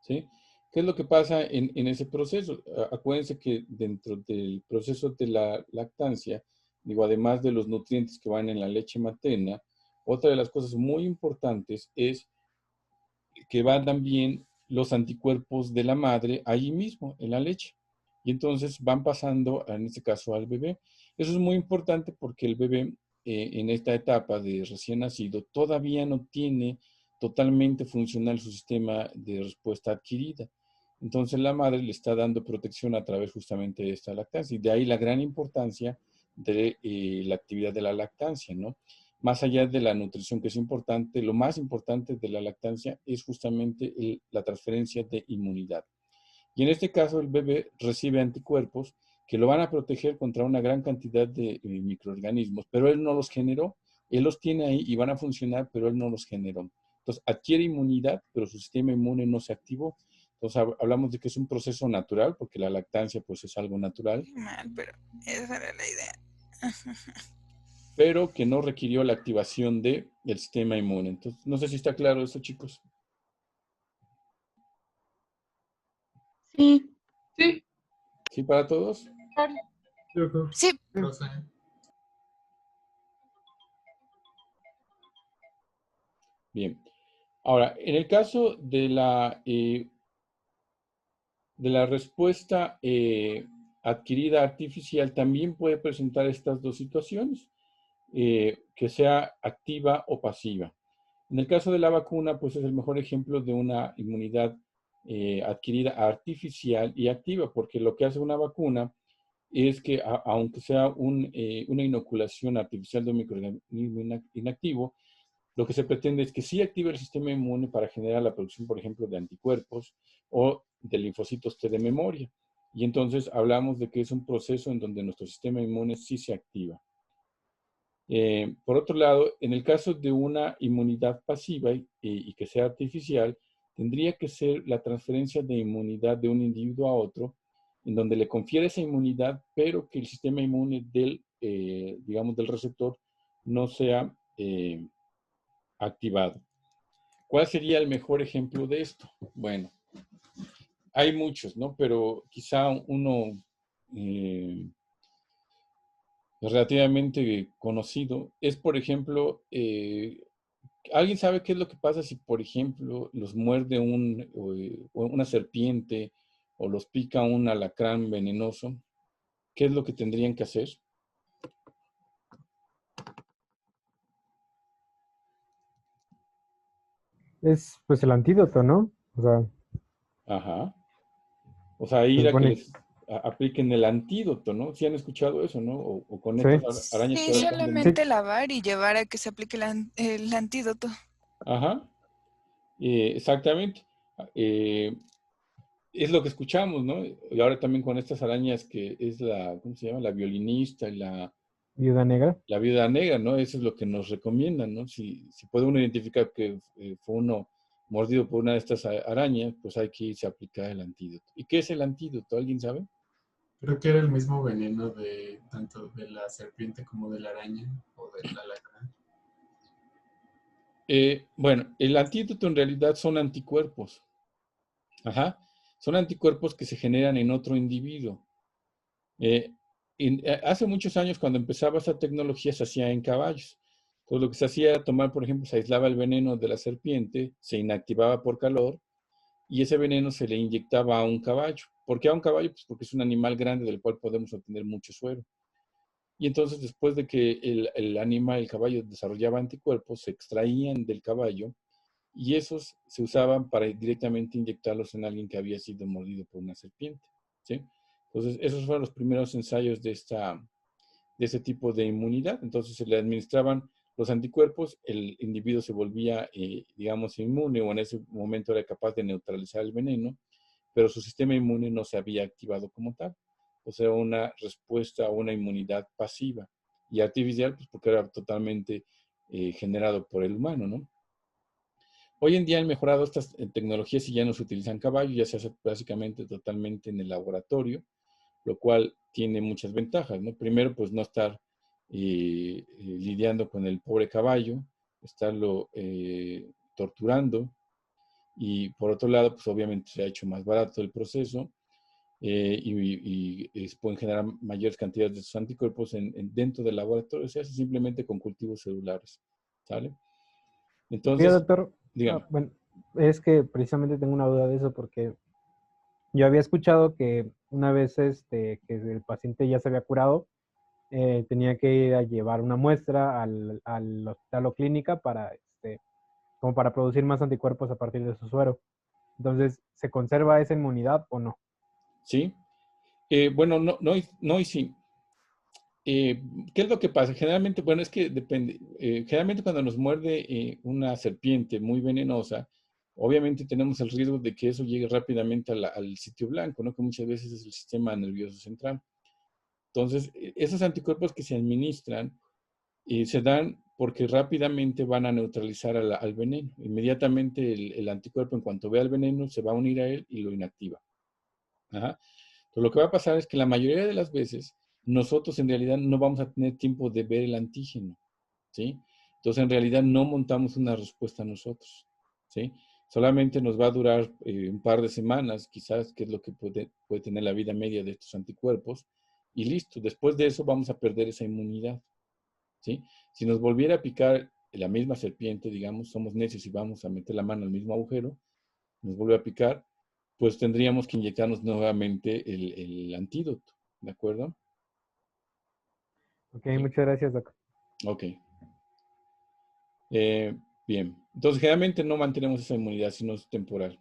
¿sí? ¿Qué es lo que pasa en ese proceso? Acuérdense que dentro del proceso de la lactancia, digo, además de los nutrientes que van en la leche materna, otra de las cosas muy importantes es que van también los anticuerpos de la madre allí mismo, en la leche. Y entonces van pasando, en este caso, al bebé. Eso es muy importante porque el bebé, en esta etapa de recién nacido, todavía no tiene totalmente funcional su sistema de respuesta adquirida. Entonces la madre le está dando protección a través justamente de esta lactancia. Y de ahí la gran importancia de la actividad de la lactancia, ¿no? Más allá de la nutrición, que es importante, lo más importante de la lactancia es justamente la transferencia de inmunidad. Y en este caso el bebé recibe anticuerpos que lo van a proteger contra una gran cantidad de microorganismos, pero él no los generó, él los tiene ahí y van a funcionar, pero él no los generó. Entonces adquiere inmunidad, pero su sistema inmune no se activó. Entonces hablamos de que es un proceso natural, porque la lactancia pues es algo natural. Mal, pero esa era la idea. Pero que no requirió la activación del sistema inmune. Entonces, no sé si está claro eso, chicos. Sí. Sí. ¿Sí para todos? Sí. Profe. Bien. Ahora, en el caso de la respuesta adquirida artificial, también puede presentar estas dos situaciones, que sea activa o pasiva. En el caso de la vacuna, pues es el mejor ejemplo de una inmunidad adquirida artificial y activa, porque lo que hace una vacuna es que, aunque sea una inoculación artificial de un microorganismo inactivo, lo que se pretende es que sí active el sistema inmune para generar la producción, por ejemplo, de anticuerpos o de linfocitos T de memoria. Y entonces hablamos de que es un proceso en donde nuestro sistema inmune sí se activa. Por otro lado, en el caso de una inmunidad pasiva y que sea artificial, tendría que ser la transferencia de inmunidad de un individuo a otro, en donde le confiere esa inmunidad, pero que el sistema inmune digamos, del receptor no sea activado. ¿Cuál sería el mejor ejemplo de esto? Bueno, hay muchos, ¿no? Pero quizá uno relativamente conocido es, por ejemplo, ¿alguien sabe qué es lo que pasa si, por ejemplo, los muerde una serpiente o los pica un alacrán venenoso? ¿Qué es lo que tendrían que hacer? Es pues el antídoto, ¿no? O sea, Ajá. O sea, se ir a que supone. les apliquen el antídoto, ¿no? ¿Sí han escuchado eso, no? O con Sí. estas arañas que Sí, ahora están de moda. solamente lavar y llevar a que se aplique el antídoto. Ajá. Exactamente. Eh, es lo que escuchamos, ¿no? Y ahora también con estas arañas que es ¿cómo se llama? La violinista y Viuda negra. la viuda negra, ¿no? Eso es lo que nos recomiendan, ¿no? Si puede uno identificar que fue uno mordido por una de estas arañas, pues hay que irse a aplicar el antídoto. ¿Y qué es el antídoto? ¿Alguien sabe? Creo que era el mismo veneno de tanto de la serpiente como de la araña o del alacrán. Bueno, el antídoto en realidad son anticuerpos. Ajá. Son anticuerpos que se generan en otro individuo. Hace muchos años, cuando empezaba esa tecnología, se hacía en caballos. Entonces, lo que se hacía era tomar, por ejemplo, se aislaba el veneno de la serpiente, se inactivaba por calor, y ese veneno se le inyectaba a un caballo. ¿Por qué a un caballo? Pues porque es un animal grande del cual podemos obtener mucho suero. Y entonces, después de que el caballo, desarrollaba anticuerpos, se extraían del caballo y esos se usaban para directamente inyectarlos en alguien que había sido mordido por una serpiente, ¿sí? Entonces, esos fueron los primeros ensayos de ese tipo de inmunidad. Entonces, se le administraban los anticuerpos, el individuo se volvía, digamos, inmune o en ese momento era capaz de neutralizar el veneno, pero su sistema inmune no se había activado como tal. O sea, una respuesta a una inmunidad pasiva y artificial, pues porque era totalmente generado por el humano, ¿no? Hoy en día han mejorado estas tecnologías y ya no se utilizan caballos, ya se hace básicamente totalmente en el laboratorio, lo cual tiene muchas ventajas, ¿no? Primero, pues no estar lidiando con el pobre caballo, estarlo torturando, y por otro lado, pues obviamente se ha hecho más barato el proceso y pueden generar mayores cantidades de esos anticuerpos dentro del laboratorio. Se hace simplemente con cultivos celulares, ¿sale? Entonces, doctor, dígame. bueno, es que precisamente tengo una duda de eso porque yo había escuchado que una vez que el paciente ya se había curado, tenía que ir a llevar una muestra al hospital o clínica para, como para producir más anticuerpos a partir de su suero. Entonces, ¿se conserva esa inmunidad o no? Sí. Bueno, no y sí. ¿Qué es lo que pasa? Generalmente, bueno, es que depende. Generalmente cuando nos muerde una serpiente muy venenosa, obviamente tenemos el riesgo de que eso llegue rápidamente al sitio blanco, ¿no? Que muchas veces es el sistema nervioso central. Entonces, esos anticuerpos que se administran se dan porque rápidamente van a neutralizar al veneno. Inmediatamente el anticuerpo, en cuanto vea el veneno, se va a unir a él y lo inactiva. Ajá. Entonces, lo que va a pasar es que la mayoría de las veces nosotros en realidad no vamos a tener tiempo de ver el antígeno, ¿sí? Entonces, en realidad no montamos una respuesta nosotros, ¿sí? Solamente nos va a durar un par de semanas, quizás, que es lo que puede tener la vida media de estos anticuerpos, y listo. Después de eso vamos a perder esa inmunidad, ¿sí? Si nos volviera a picar la misma serpiente, digamos, somos necios y vamos a meter la mano al mismo agujero, nos vuelve a picar, pues tendríamos que inyectarnos nuevamente el antídoto, ¿de acuerdo? Ok, muchas gracias, doctor. Ok. Bien. Entonces, generalmente no mantenemos esa inmunidad, sino es temporal,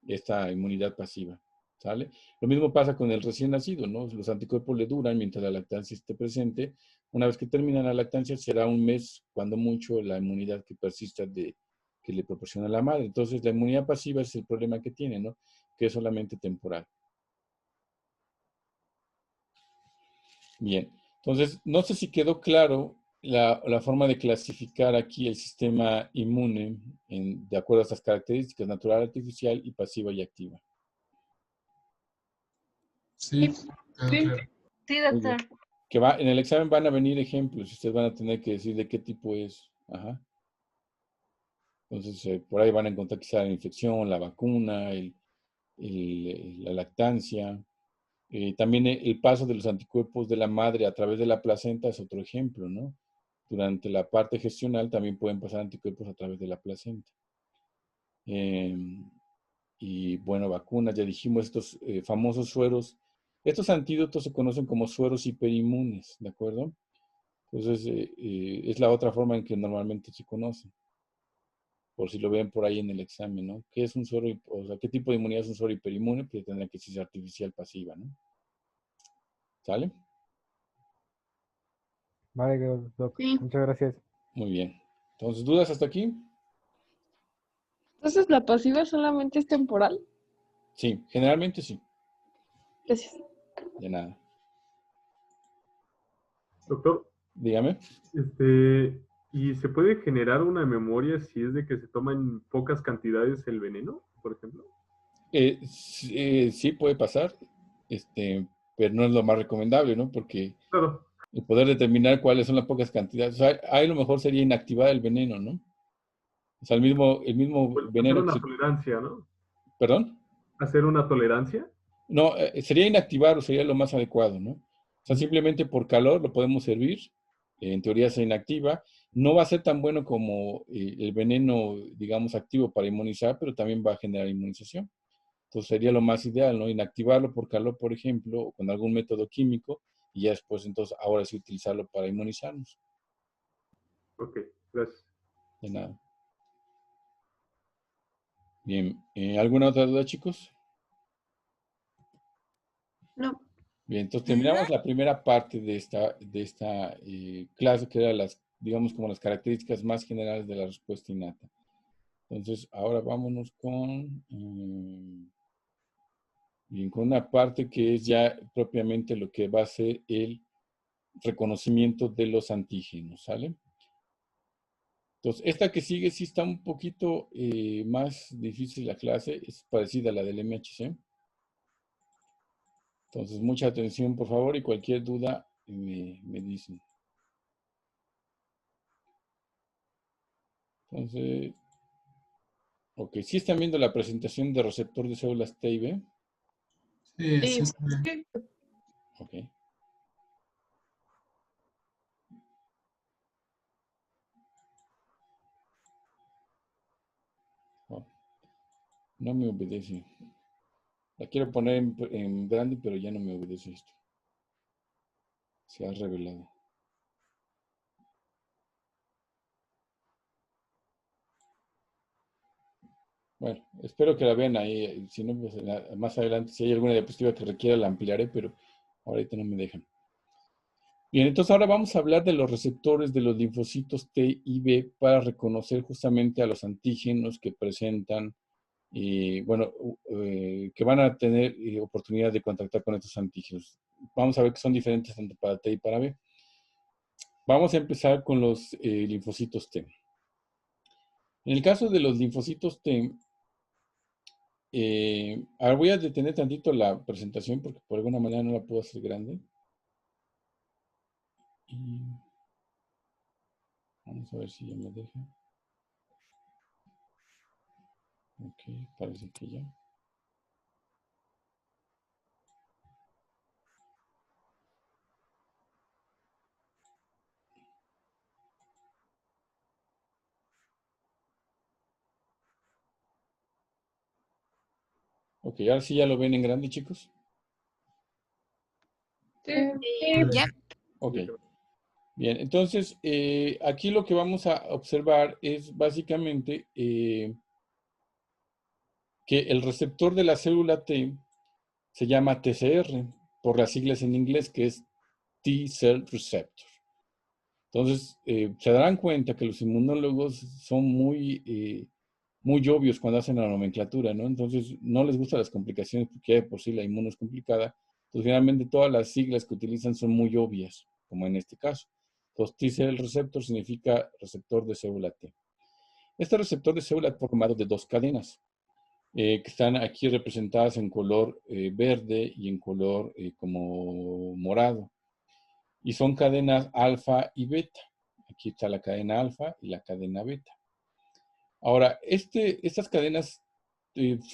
esta inmunidad pasiva, ¿sale? Lo mismo pasa con el recién nacido, ¿no? Los anticuerpos le duran mientras la lactancia esté presente. Una vez que termina la lactancia, será un mes, cuando mucho, la inmunidad que persista que le proporciona la madre. Entonces, la inmunidad pasiva es el problema que tiene, ¿no? Que es solamente temporal. Bien, entonces, no sé si quedó claro la forma de clasificar aquí el sistema inmune de acuerdo a estas características, natural, artificial y pasiva y activa. Sí, claro. Sí, doctor. En el examen van a venir ejemplos y ustedes van a tener que decir de qué tipo es. Ajá. Entonces, por ahí van a encontrar quizá la infección, la vacuna, la lactancia. También el paso de los anticuerpos de la madre a través de la placenta es otro ejemplo, ¿no? Durante la parte gestional también pueden pasar anticuerpos a través de la placenta. Y bueno, vacunas, ya dijimos, estos famosos sueros. Estos antídotos se conocen como sueros hiperinmunes, ¿de acuerdo? Entonces, es la otra forma en que normalmente se conocen. Por si lo ven por ahí en el examen, ¿no? ¿Qué es un suero, o sea, qué tipo de inmunidad es un suero hiperinmune? Pues tendrá que ser artificial pasiva, ¿no? ¿Sale? Vale, doctor. Sí. Muchas gracias. Muy bien. Entonces, ¿dudas hasta aquí? Entonces, ¿la pasiva solamente es temporal? Sí, generalmente sí. Gracias. De nada. Doctor, Dígame. ¿y se puede generar una memoria si es de que se toma en pocas cantidades el veneno, por ejemplo? Sí puede pasar, pero no es lo más recomendable, ¿no? Porque Claro. el poder determinar cuáles son las pocas cantidades, o sea, ahí lo mejor sería inactivar el veneno, ¿no? O sea, el mismo Pues hacer veneno una tolerancia, ¿no? ¿Perdón? ¿Hacer una tolerancia? No, sería inactivar o sería lo más adecuado, ¿no? O sea, simplemente por calor lo podemos servir, en teoría se inactiva. No va a ser tan bueno como el veneno, digamos, activo para inmunizar, pero también va a generar inmunización. Entonces sería lo más ideal, ¿no? Inactivarlo por calor, por ejemplo, o con algún método químico, y ya después, entonces, ahora sí utilizarlo para inmunizarnos. Ok, gracias. De nada. Bien, ¿alguna otra duda, chicos? No. Bien, entonces terminamos la primera parte de esta clase, que eran las digamos, como las características más generales de la respuesta innata. Entonces, ahora vámonos bien, con una parte que es ya propiamente lo que va a ser el reconocimiento de los antígenos, ¿sale? Entonces, esta que sigue sí está un poquito más difícil la clase, es parecida a la del MHC. Entonces, mucha atención, por favor, y cualquier duda me dicen. Entonces, ok, ¿sí están viendo la presentación de receptor de células T y B? Sí, Sí. Ok. Oh, no me obedece. La quiero poner en grande, pero ya no me obedece esto. Se ha revelado. Bueno, espero que la vean ahí. Si no, pues más adelante, si hay alguna diapositiva que requiera, la ampliaré, pero ahorita no me dejan. Bien, entonces ahora vamos a hablar de los receptores de los linfocitos T y B para reconocer justamente a los antígenos que presentan, que van a tener oportunidad de contactar con estos antígenos. Vamos a ver que son diferentes tanto para T y para B. Vamos a empezar con los linfocitos T. En el caso de los linfocitos T, ahora voy a detener tantito la presentación porque por alguna manera no la puedo hacer grande. Vamos a ver si ya me deja. Ok, parece que ya. Ok, ahora sí ya lo ven en grande, chicos. Ya. Ok. Bien, entonces aquí lo que vamos a observar es básicamente que el receptor de la célula T se llama TCR, por las siglas en inglés, que es T-Cell Receptor. Entonces, se darán cuenta que los inmunólogos son muy obvios cuando hacen la nomenclatura, ¿no? Entonces, no les gustan las complicaciones porque ya de por sí la inmuno es complicada. Entonces, finalmente, todas las siglas que utilizan son muy obvias, como en este caso. Entonces, T-cell receptor significa receptor de célula T. Este receptor de célula está formado de dos cadenas, que están aquí representadas en color verde y en color como morado. Y son cadenas alfa y beta. Aquí está la cadena alfa y la cadena beta. Ahora, estas cadenas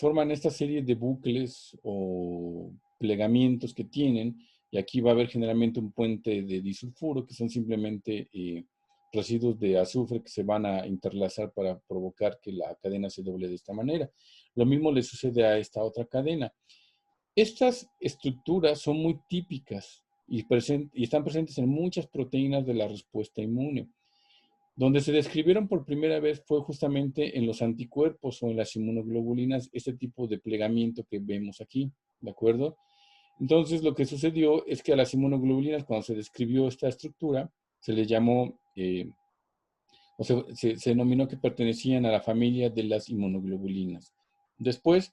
forman esta serie de bucles o plegamientos que tienen, y aquí va a haber generalmente un puente de disulfuro, que son simplemente residuos de azufre que se van a interlazar para provocar que la cadena se doble de esta manera. Lo mismo le sucede a esta otra cadena. Estas estructuras son muy típicas y están presentes en muchas proteínas de la respuesta inmune. Donde se describieron por primera vez fue justamente en los anticuerpos o en las inmunoglobulinas, este tipo de plegamiento que vemos aquí, ¿de acuerdo? Entonces, lo que sucedió es que a las inmunoglobulinas, cuando se describió esta estructura, se les llamó, o se denominó que pertenecían a la familia de las inmunoglobulinas. Después,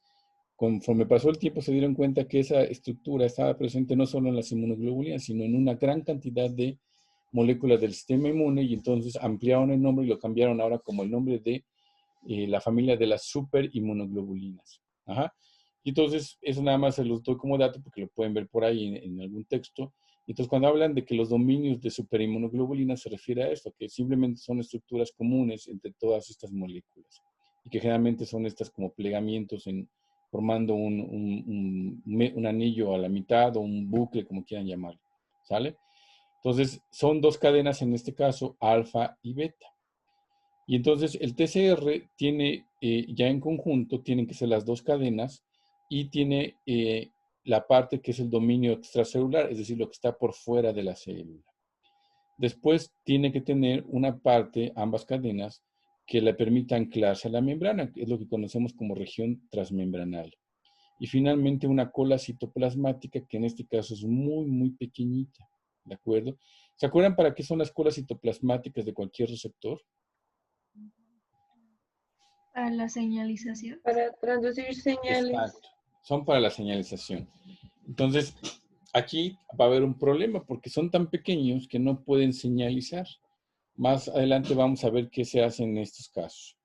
conforme pasó el tiempo, se dieron cuenta que esa estructura estaba presente no solo en las inmunoglobulinas, sino en una gran cantidad de moléculas del sistema inmune, y entonces ampliaron el nombre y lo cambiaron ahora como el nombre de la familia de las superinmunoglobulinas. Ajá. Y entonces, eso nada más se los doy como dato porque lo pueden ver por ahí en algún texto. Entonces, cuando hablan de que los dominios de superinmunoglobulinas, se refiere a esto, que simplemente son estructuras comunes entre todas estas moléculas y que generalmente son estas como plegamientos formando un anillo a la mitad o un bucle, como quieran llamarlo, ¿sale? Entonces, son dos cadenas en este caso, alfa y beta. Y entonces el TCR tiene, ya en conjunto, tienen que ser las dos cadenas y tiene la parte que es el dominio extracelular, es decir, lo que está por fuera de la célula. Después tiene que tener una parte, ambas cadenas, que le permita anclarse a la membrana, que es lo que conocemos como región transmembranal. Y finalmente una cola citoplasmática, que en este caso es muy pequeñita. ¿De acuerdo? ¿Se acuerdan para qué son las colas citoplasmáticas de cualquier receptor? Para la señalización. Para traducir señales. Exacto. Son para la señalización. Entonces, aquí va a haber un problema porque son tan pequeños que no pueden señalizar. Más adelante vamos a ver qué se hace en estos casos.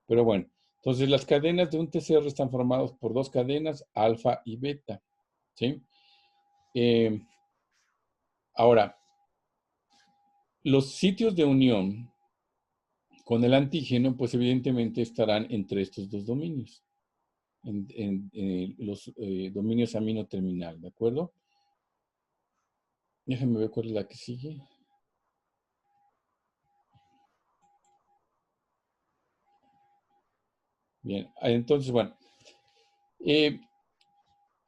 Pero bueno, entonces las cadenas de un TCR están formadas por dos cadenas, alfa y beta. ¿Sí? Ahora, los sitios de unión con el antígeno, pues evidentemente estarán entre estos dos dominios. En los dominios amino terminal, ¿de acuerdo? Déjenme ver cuál es la que sigue. Bien, entonces, bueno.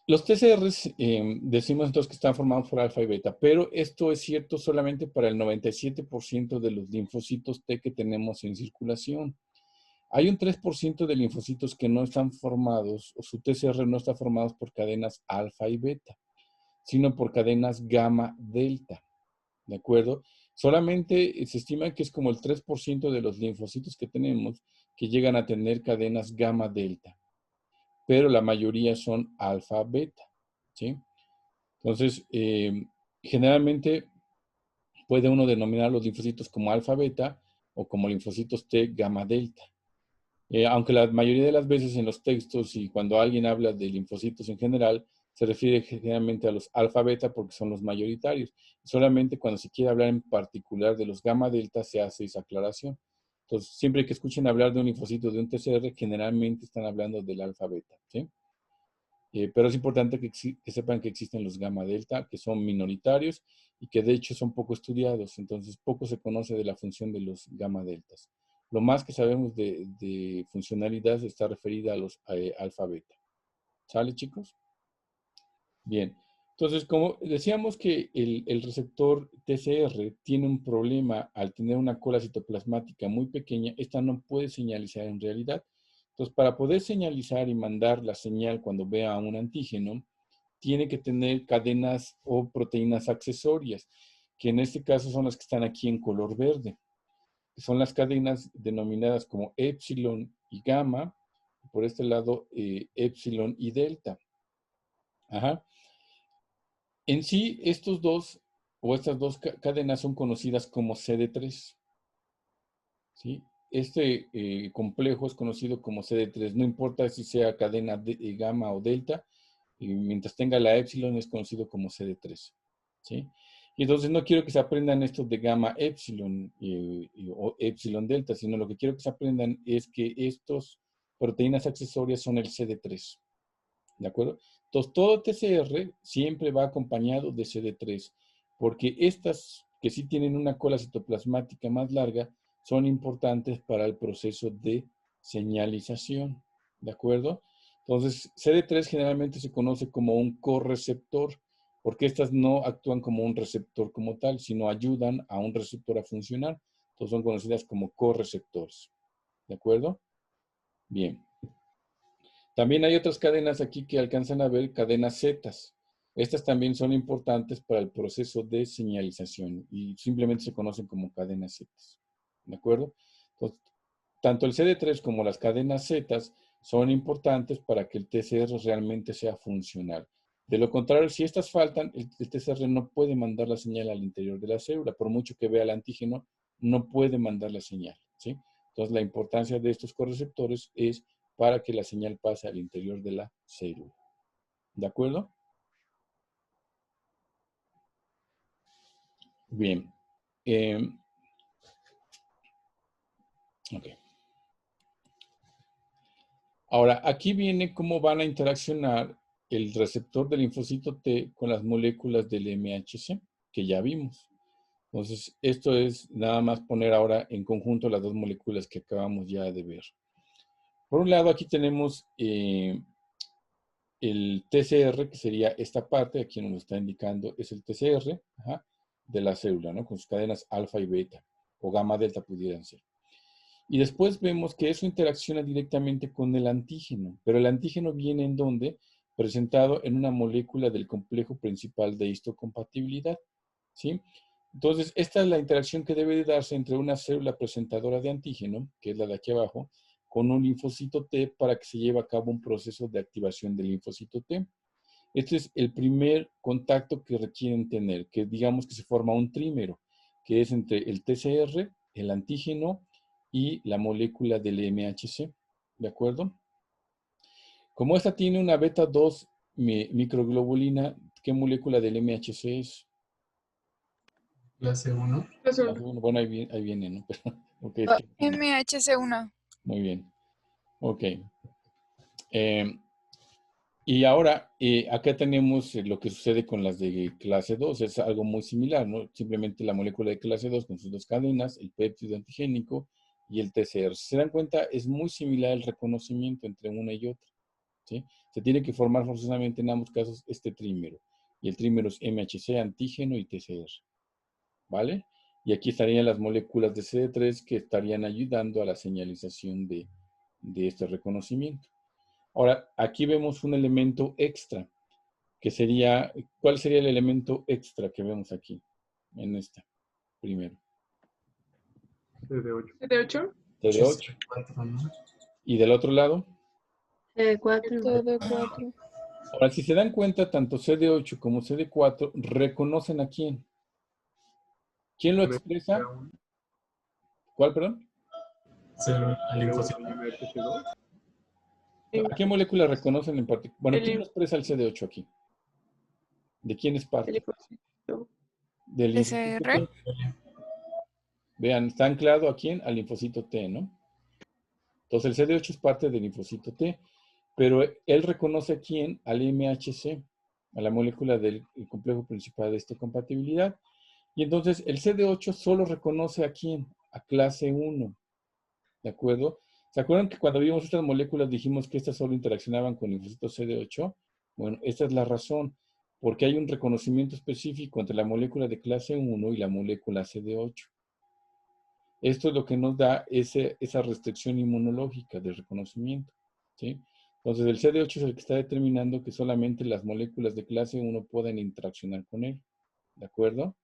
Los TCRs decimos entonces que están formados por alfa y beta, pero esto es cierto solamente para el 97% de los linfocitos T que tenemos en circulación. Hay un 3% de linfocitos que no están formados, o su TCR no está formado por cadenas alfa y beta, sino por cadenas gamma delta. ¿De acuerdo? Solamente se estima que es como el 3% de los linfocitos que tenemos que llegan a tener cadenas gamma delta, pero la mayoría son alfa beta. ¿Sí? Entonces, generalmente puede uno denominar los linfocitos como alfa beta o como linfocitos T gamma delta. Aunque la mayoría de las veces en los textos y cuando alguien habla de linfocitos en general, se refiere generalmente a los alfa beta porque son los mayoritarios. Solamente cuando se quiere hablar en particular de los gamma delta se hace esa aclaración. Entonces, siempre que escuchen hablar de un linfocito de un TCR, generalmente están hablando del alfa beta, ¿sí? Pero es importante que sepan que existen los gamma delta, que son minoritarios y que de hecho son poco estudiados. Entonces, poco se conoce de la función de los gamma deltas. Lo más que sabemos de funcionalidad está referida a los alfa beta. ¿Sale, chicos? Bien. Entonces, como decíamos que el receptor TCR tiene un problema al tener una cola citoplasmática muy pequeña, esta no puede señalizar en realidad. Entonces, para poder señalizar y mandar la señal cuando vea un antígeno, tiene que tener cadenas o proteínas accesorias, que en este caso son las que están aquí en color verde. Son las cadenas denominadas como épsilon y gamma, por este lado épsilon y delta. Ajá. En sí, estas dos cadenas son conocidas como CD3. ¿Sí? Este complejo es conocido como CD3, no importa si sea cadena de gamma o delta, mientras tenga la épsilon es conocido como CD3. ¿Sí? Y entonces no quiero que se aprendan estos de gamma épsilon o épsilon delta, sino lo que quiero que se aprendan es que estos proteínas accesorias son el CD3. ¿De acuerdo? Entonces, todo TCR siempre va acompañado de CD3, porque estas que sí tienen una cola citoplasmática más larga son importantes para el proceso de señalización. ¿De acuerdo? Entonces, CD3 generalmente se conoce como un correceptor, porque estas no actúan como un receptor como tal, sino ayudan a un receptor a funcionar. Entonces, son conocidas como correceptores. ¿De acuerdo? Bien. También hay otras cadenas aquí que alcanzan a ver cadenas zetas. Estas también son importantes para el proceso de señalización y simplemente se conocen como cadenas zetas. ¿De acuerdo? Entonces, tanto el CD3 como las cadenas zetas son importantes para que el TCR realmente sea funcional. De lo contrario, si estas faltan, el TCR no puede mandar la señal al interior de la célula. Por mucho que vea el antígeno, no puede mandar la señal, ¿sí? Entonces, la importancia de estos correceptores es para que la señal pase al interior de la célula. ¿De acuerdo? Bien. Ok. Ahora, aquí viene cómo van a interaccionar el receptor del linfocito T con las moléculas del MHC, que ya vimos. Entonces, esto es nada más poner ahora en conjunto las dos moléculas que acabamos ya de ver. Por un lado, aquí tenemos el TCR, que sería esta parte, aquí nos lo está indicando, es el TCR de la célula, ¿no? Con sus cadenas alfa y beta, o gamma delta pudieran ser. Y después vemos que eso interacciona directamente con el antígeno, pero el antígeno viene en ¿dónde? Presentado en una molécula del complejo principal de histocompatibilidad. ¿sí? Entonces, esta es la interacción que debe de darse entre una célula presentadora de antígeno, que es la de aquí abajo, con un linfocito T para que se lleve a cabo un proceso de activación del linfocito T. Este es el primer contacto que requieren tener, que digamos que se forma un trímero, que es entre el TCR, el antígeno y la molécula del MHC, ¿de acuerdo? Como esta tiene una beta 2 microglobulina, ¿qué molécula del MHC es? Clase 1. Clase Clase 1. uno. Bueno, ahí viene, ¿no? Okay, MHC1. muy bien. Ok. Y ahora, acá tenemos lo que sucede con las de clase 2. Es algo muy similar, ¿no? Simplemente la molécula de clase 2 con sus dos cadenas, el péptido antigénico y el TCR. Si se dan cuenta, es muy similar el reconocimiento entre una y otra, ¿sí? Se tiene que formar forzosamente en ambos casos este trímero. Y el trímero es MHC, antígeno y TCR, ¿vale? Y aquí estarían las moléculas de CD3 que estarían ayudando a la señalización de este reconocimiento. Ahora, aquí vemos un elemento extra, que sería, ¿cuál sería el elemento extra que vemos aquí, en esta, primero? CD8. CD8. CD8. 4, ¿no? ¿Y del otro lado? CD4. CD4. Ahora, si se dan cuenta, tanto CD8 como CD4 reconocen a quién. ¿Quién lo expresa? ¿Cuál, perdón? Célula linfocito. ¿A qué molécula reconocen en particular? Bueno, El ¿quién lo expresa el CD8 aquí? ¿De quién es parte? linfocito. Del linfocito TCR. T. Vean, está anclado a quién? Al linfocito T, ¿no? Entonces el CD8 es parte del linfocito T, pero él reconoce a quién? Al MHC, a la molécula del complejo principal de histocompatibilidad. Y entonces el CD8 solo reconoce a quién? A clase 1, ¿de acuerdo? ¿Se acuerdan que cuando vimos estas moléculas dijimos que estas solo interaccionaban con linfocito CD8? Bueno, esta es la razón, porque hay un reconocimiento específico entre la molécula de clase 1 y la molécula CD8. Esto es lo que nos da esa restricción inmunológica de reconocimiento, ¿sí? Entonces, el CD8 es el que está determinando que solamente las moléculas de clase 1 pueden interaccionar con él, ¿de acuerdo?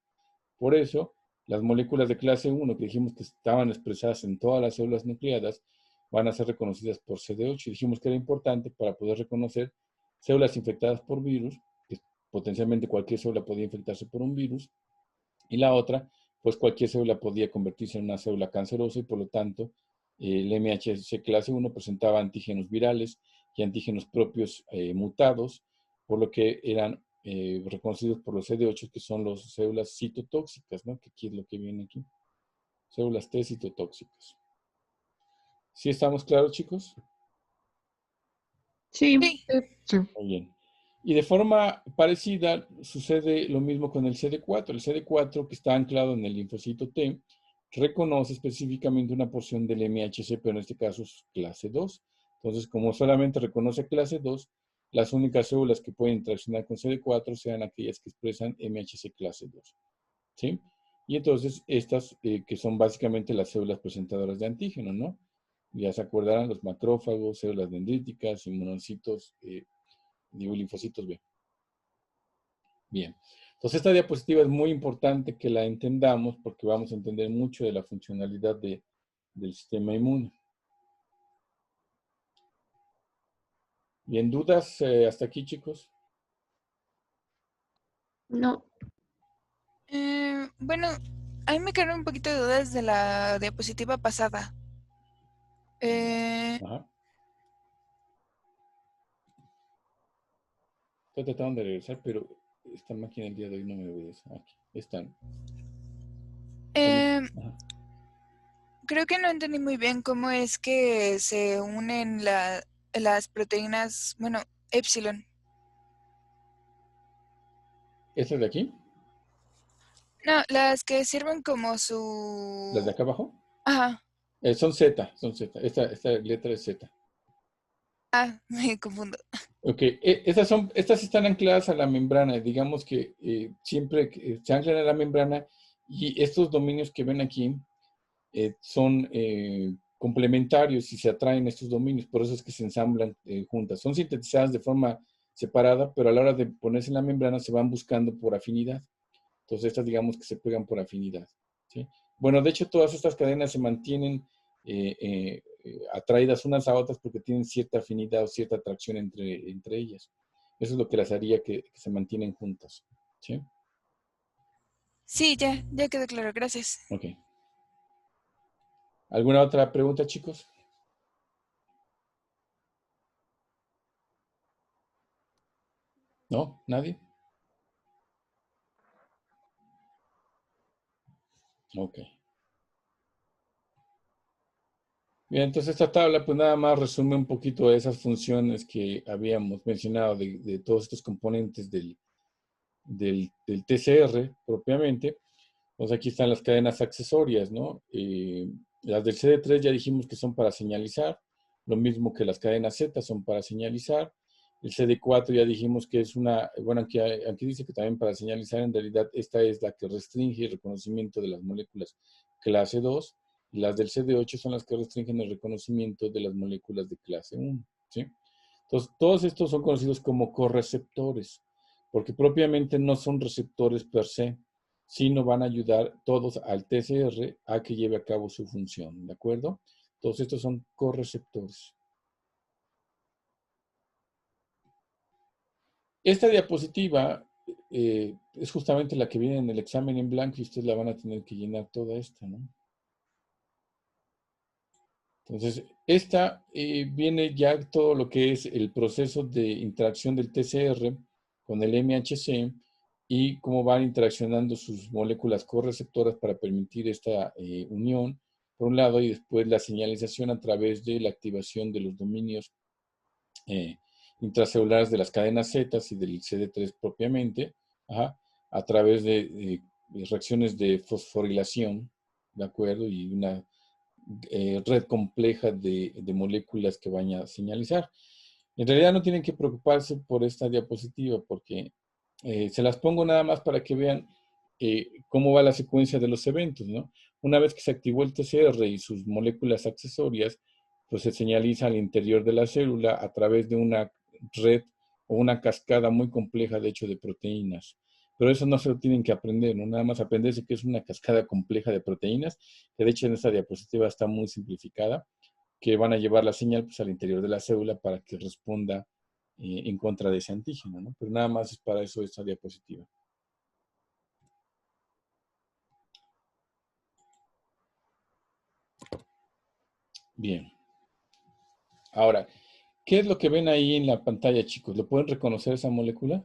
Por eso, las moléculas de clase 1 que dijimos que estaban expresadas en todas las células nucleadas van a ser reconocidas por CD8. Dijimos que era importante para poder reconocer células infectadas por virus, que potencialmente cualquier célula podía infectarse por un virus, y la otra, pues cualquier célula podía convertirse en una célula cancerosa y por lo tanto el MHC clase 1 presentaba antígenos virales y antígenos propios mutados, por lo que eran reconocidos por los CD8, que son las células citotóxicas, ¿no? Que aquí es lo que viene aquí. Células T citotóxicas. ¿Sí estamos claros, chicos? Sí. Muy bien. Y de forma parecida sucede lo mismo con el CD4. El CD4, que está anclado en el linfocito T, reconoce específicamente una porción del MHC, pero en este caso es clase 2. Entonces, como solamente reconoce clase 2, las únicas células que pueden interaccionar con CD4 sean aquellas que expresan MHC clase 2. ¿Sí? Y entonces estas, que son básicamente las células presentadoras de antígeno, ¿no? Ya se acordarán los macrófagos, células dendríticas, inmunocitos, digo, linfocitos B. Bien. Entonces esta diapositiva es muy importante que la entendamos porque vamos a entender mucho de la funcionalidad del sistema inmune. Bien, ¿dudas hasta aquí, chicos? No. Bueno, a mí me quedaron un poquito de dudas de la diapositiva pasada. Ajá. Estoy tratando de regresar, pero esta máquina el día de hoy no me obedece. Aquí están. Creo que no entendí muy bien cómo es que se unen las proteínas, bueno, epsilon. ¿Estas de aquí? No, las que sirven como su... ¿Las de acá abajo? Ajá. Son Z, son Z. Esta letra es Z. Ah, me confundo. Ok, estas están ancladas a la membrana. Digamos que siempre se anclan a la membrana y estos dominios que ven aquí son complementarios y se atraen estos dominios. Por eso es que se ensamblan juntas. Son sintetizadas de forma separada, pero a la hora de ponerse en la membrana se van buscando por afinidad. Entonces, estas digamos que se pegan por afinidad, ¿sí? Bueno, de hecho, todas estas cadenas se mantienen atraídas unas a otras porque tienen cierta afinidad o cierta atracción entre ellas. Eso es lo que las haría que se mantienen juntas, ¿sí? Sí, ya quedó claro, gracias. Ok. ¿Alguna otra pregunta, chicos? ¿No? ¿Nadie? Ok. Bien, entonces esta tabla pues nada más resume un poquito de esas funciones que habíamos mencionado de todos estos componentes del TCR propiamente. Pues aquí están las cadenas accesorias, ¿no? Las del CD3 ya dijimos que son para señalizar, lo mismo que las cadenas Z son para señalizar. El CD4 ya dijimos que es una, bueno, aquí dice que también para señalizar, en realidad esta es la que restringe el reconocimiento de las moléculas clase 2, y las del CD8 son las que restringen el reconocimiento de las moléculas de clase 1, ¿sí? Entonces, todos estos son conocidos como correceptores, porque propiamente no son receptores per se, sino van a ayudar todos al TCR a que lleve a cabo su función, ¿de acuerdo? Todos estos son correceptores. Esta diapositiva es justamente la que viene en el examen en blanco y ustedes la van a tener que llenar toda esta, ¿no? Entonces, esta viene ya todo lo que es el proceso de interacción del TCR con el MHC y cómo van interaccionando sus moléculas correceptoras para permitir esta unión, por un lado, y después la señalización a través de la activación de los dominios intracelulares de las cadenas Z y del CD3 propiamente, a través de reacciones de fosforilación, ¿de acuerdo? Y una red compleja de moléculas que van a señalizar. En realidad no tienen que preocuparse por esta diapositiva porque se las pongo nada más para que vean cómo va la secuencia de los eventos, ¿no? Una vez que se activó el TCR y sus moléculas accesorias, pues se señaliza al interior de la célula a través de una red o una cascada muy compleja, de hecho, de proteínas. Pero eso no se lo tienen que aprender, ¿no? Nada más aprenderse que es una cascada compleja de proteínas, que de hecho en esta diapositiva está muy simplificada, que van a llevar la señal pues, al interior de la célula para que responda en contra de ese antígeno, ¿no? Pero nada más es para eso esta diapositiva. Bien. Ahora, ¿qué es lo que ven ahí en la pantalla, chicos? ¿Lo pueden reconocer esa molécula?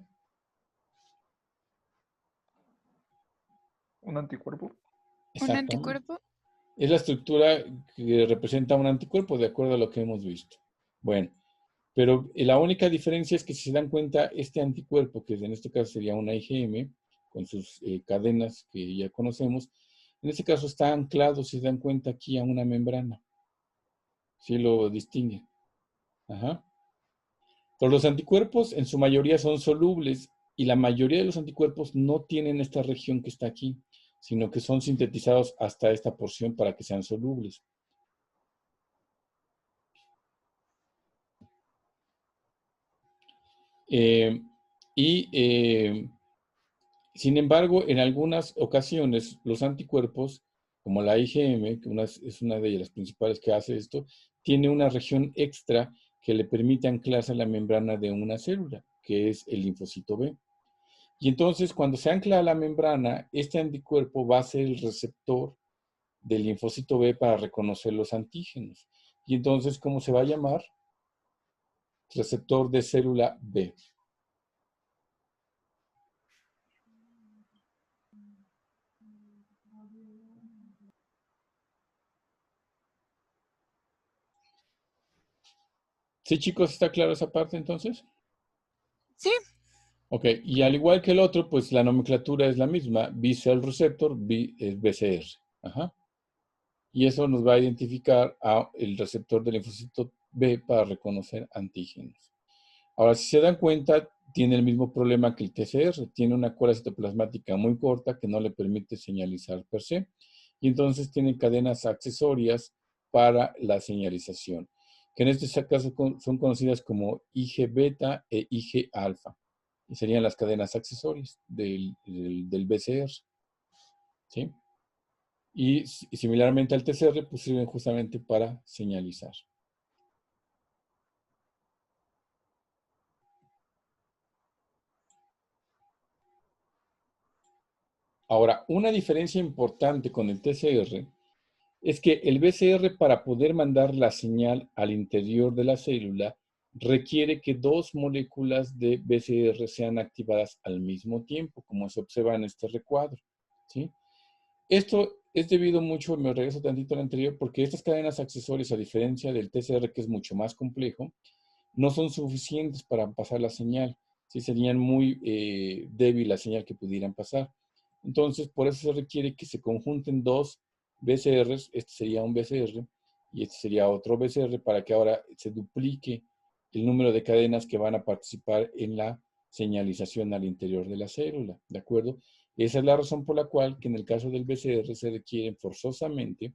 ¿Un anticuerpo? ¿Un anticuerpo? Es la estructura que representa un anticuerpo, de acuerdo a lo que hemos visto. Bueno, pero la única diferencia es que si se dan cuenta, este anticuerpo, que en este caso sería una IgM, con sus cadenas que ya conocemos, en este caso está anclado, si se dan cuenta, aquí a una membrana. ¿Sí lo distinguen? Ajá. Pero los anticuerpos en su mayoría son solubles y la mayoría de los anticuerpos no tienen esta región que está aquí, sino que son sintetizados hasta esta porción para que sean solubles. Sin embargo, en algunas ocasiones, los anticuerpos, como la IgM, que es una de las principales que hace esto, tiene una región extra que le permite anclarse a la membrana de una célula, que es el linfocito B. Y entonces, cuando se ancla a la membrana, este anticuerpo va a ser el receptor del linfocito B para reconocer los antígenos. Y entonces, ¿cómo se va a llamar? Receptor de célula B. ¿Sí, chicos? ¿Está claro esa parte entonces? Sí. Ok, y al igual que el otro, pues la nomenclatura es la misma. B-cell receptor, B es BCR. Ajá. Y eso nos va a identificar el receptor del linfocito B para reconocer antígenos. Ahora, si se dan cuenta, tiene el mismo problema que el TCR. Tiene una cola citoplasmática muy corta que no le permite señalizar per se. Y entonces tiene cadenas accesorias para la señalización, que en este caso son conocidas como IG beta e IG alfa. y serían las cadenas accesorias del BCR, ¿sí? Y similarmente al TCR, pues sirven justamente para señalizar. Ahora, una diferencia importante con el TCR es que el BCR, para poder mandar la señal al interior de la célula, requiere que dos moléculas de BCR sean activadas al mismo tiempo, como se observa en este recuadro, ¿sí? Esto es debido mucho, me regreso tantito al anterior, porque estas cadenas accesorias, a diferencia del TCR, que es mucho más complejo, no son suficientes para pasar la señal. Sí, serían muy débil la señal que pudieran pasar. Entonces, por eso se requiere que se conjunten dos BCRs. Este sería un BCR y este sería otro BCR, para que ahora se duplique el número de cadenas que van a participar en la señalización al interior de la célula. ¿De acuerdo? Esa es la razón por la cual que en el caso del BCR se requiere forzosamente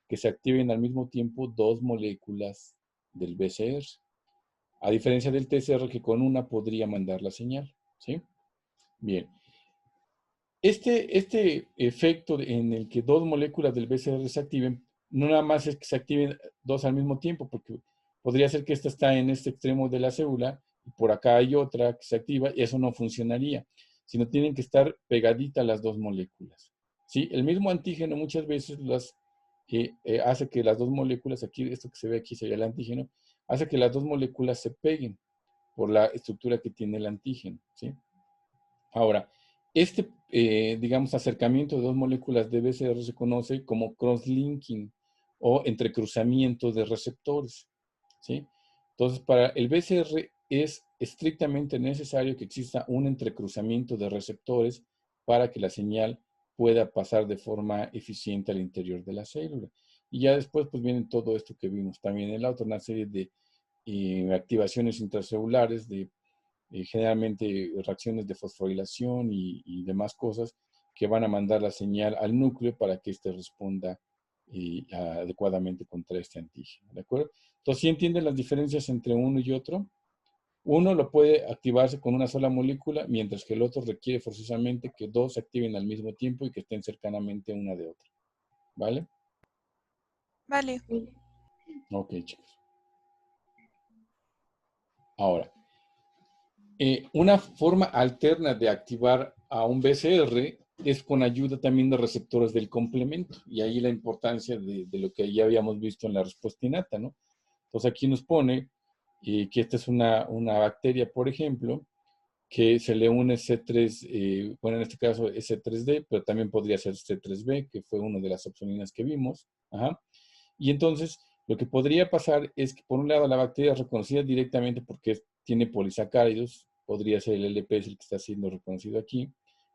que se activen al mismo tiempo dos moléculas del BCR. A diferencia del TCR, que con una podría mandar la señal, ¿sí? Bien. Este efecto en el que dos moléculas del BCR se activen, no nada más es que se activen dos al mismo tiempo, porque podría ser que esta está en este extremo de la célula y por acá hay otra que se activa, y eso no funcionaría, sino tienen que estar pegaditas las dos moléculas, ¿sí? El mismo antígeno muchas veces hace que las dos moléculas, aquí, esto que se ve aquí sería el antígeno, hace que las dos moléculas se peguen por la estructura que tiene el antígeno, ¿sí? Ahora, digamos, acercamiento de dos moléculas de BCR se conoce como cross-linking o entrecruzamiento de receptores, ¿sí? Entonces, para el BCR es estrictamente necesario que exista un entrecruzamiento de receptores para que la señal pueda pasar de forma eficiente al interior de la célula. Y ya después, pues viene todo esto que vimos también en la otra, una serie de activaciones intracelulares, de generalmente reacciones de fosforilación y demás cosas que van a mandar la señal al núcleo para que éste responda adecuadamente contra este antígeno, ¿de acuerdo? Entonces, ¿sí entienden las diferencias entre uno y otro? Uno lo puede activarse con una sola molécula, mientras que el otro requiere forzosamente que dos se activen al mismo tiempo y que estén cercanamente una de otra. ¿Vale? Vale. Ok, chicos. Ahora, una forma alterna de activar a un BCR es con ayuda también de receptores del complemento. Y ahí la importancia de lo que ya habíamos visto en la respuesta innata, ¿no? Entonces aquí nos pone que esta es una bacteria, por ejemplo, que se le une C3, bueno, en este caso es C3D, pero también podría ser C3B, que fue una de las opsoninas que vimos. Ajá. Y entonces, lo que podría pasar es que, por un lado, la bacteria es reconocida directamente porque tiene polisacáridos, podría ser el LPS el que está siendo reconocido aquí,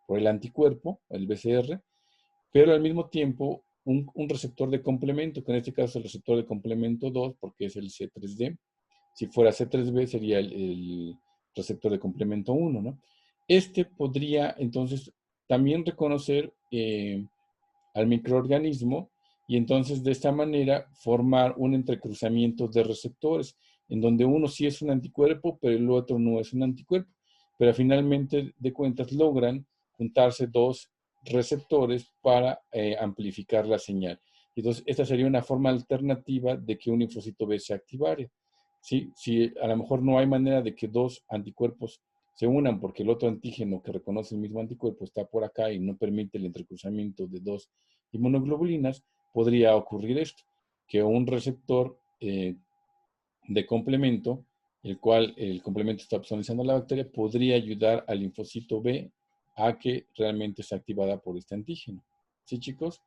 por el anticuerpo, el BCR, pero al mismo tiempo un receptor de complemento, que en este caso es el receptor de complemento 2, porque es el C3D. Si fuera C3B sería el receptor de complemento 1, ¿no? Este podría entonces también reconocer al microorganismo y entonces de esta manera formar un entrecruzamiento de receptores, en donde uno sí es un anticuerpo, pero el otro no es un anticuerpo. Pero finalmente de cuentas logran juntarse dos receptores para amplificar la señal. Entonces, esta sería una forma alternativa de que un linfocito B se activara. ¿Sí? Si a lo mejor no hay manera de que dos anticuerpos se unan porque el otro antígeno que reconoce el mismo anticuerpo está por acá y no permite el entrecruzamiento de dos inmunoglobulinas, podría ocurrir esto, que un receptor de complemento, el cual el complemento está opsonizando a la bacteria, podría ayudar al linfocito B a que realmente sea activada por este antígeno. ¿Sí, chicos?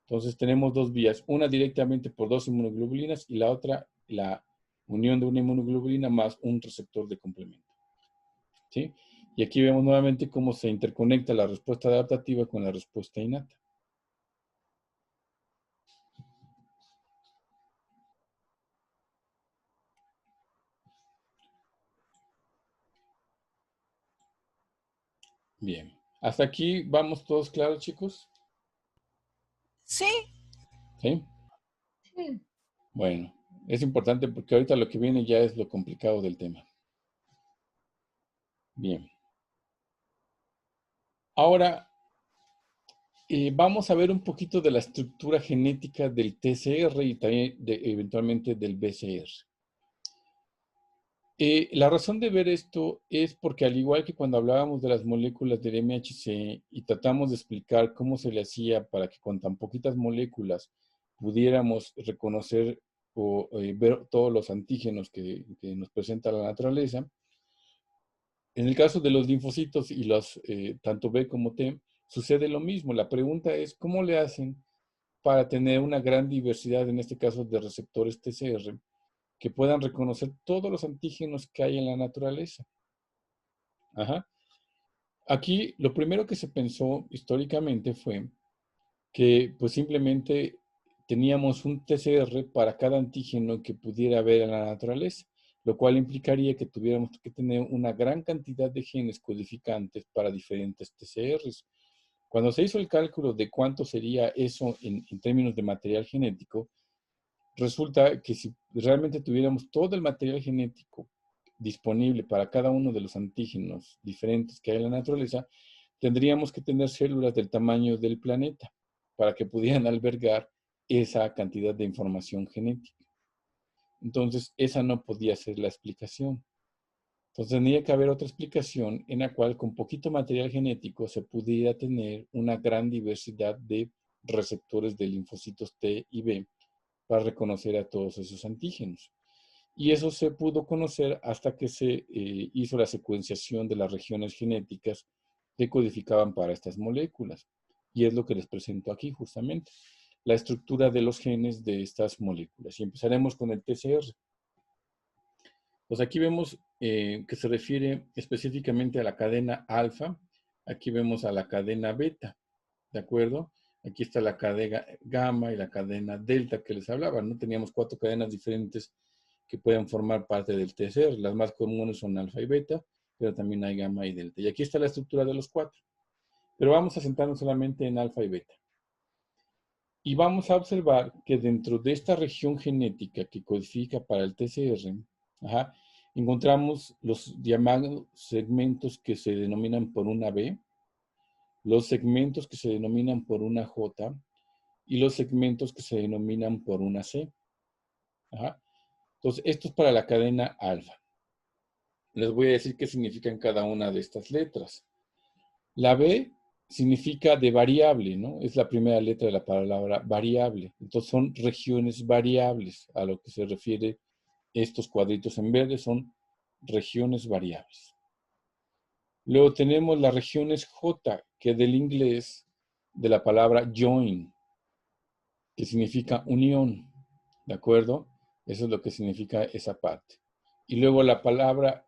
Entonces tenemos dos vías, una directamente por dos inmunoglobulinas y la otra, la unión de una inmunoglobulina más un receptor de complemento. ¿Sí? Y aquí vemos nuevamente cómo se interconecta la respuesta adaptativa con la respuesta innata. Bien. ¿Hasta aquí vamos todos claros, chicos? Sí. ¿Sí? Sí. Bueno, es importante porque ahorita lo que viene ya es lo complicado del tema. Bien. Ahora, vamos a ver un poquito de la estructura genética del TCR y también eventualmente del BCR. La razón de ver esto es porque al igual que cuando hablábamos de las moléculas del MHC y tratamos de explicar cómo se le hacía para que con tan poquitas moléculas pudiéramos reconocer o ver todos los antígenos que nos presenta la naturaleza, en el caso de los linfocitos y los tanto B como T, sucede lo mismo. La pregunta es, ¿cómo le hacen para tener una gran diversidad, en este caso de receptores TCR, que puedan reconocer todos los antígenos que hay en la naturaleza? Ajá. Aquí lo primero que se pensó históricamente fue que pues simplemente teníamos un TCR para cada antígeno que pudiera haber en la naturaleza, lo cual implicaría que tuviéramos que tener una gran cantidad de genes codificantes para diferentes TCRs. Cuando se hizo el cálculo de cuánto sería eso en términos de material genético, resulta que si realmente tuviéramos todo el material genético disponible para cada uno de los antígenos diferentes que hay en la naturaleza, tendríamos que tener células del tamaño del planeta para que pudieran albergar esa cantidad de información genética. Entonces, esa no podía ser la explicación. Entonces, tendría que haber otra explicación en la cual con poquito material genético se pudiera tener una gran diversidad de receptores de linfocitos T y B para reconocer a todos esos antígenos. Y eso se pudo conocer hasta que se hizo la secuenciación de las regiones genéticas que codificaban para estas moléculas. Y es lo que les presento aquí justamente, la estructura de los genes de estas moléculas. Y empezaremos con el TCR. Pues aquí vemos que se refiere específicamente a la cadena alfa. Aquí vemos a la cadena beta, ¿de acuerdo? Aquí está la cadena gamma y la cadena delta que les hablaba, ¿no? Teníamos 4 cadenas diferentes que pueden formar parte del TCR. Las más comunes son alfa y beta, pero también hay gamma y delta. Y aquí está la estructura de los 4. Pero vamos a centrarnos solamente en alfa y beta. Y vamos a observar que dentro de esta región genética que codifica para el TCR, encontramos los llamados segmentos que se denominan por una B, los segmentos que se denominan por una J y los segmentos que se denominan por una C. Entonces, esto es para la cadena alfa. Les voy a decir qué significan cada una de estas letras. La B significa de variable, ¿no? Es la primera letra de la palabra variable. Entonces, son regiones variables a lo que se refiere estos cuadritos en verde, son regiones variables. Luego tenemos las regiones J, que es del inglés de la palabra join, que significa unión, ¿de acuerdo? Eso es lo que significa esa parte. Y luego la palabra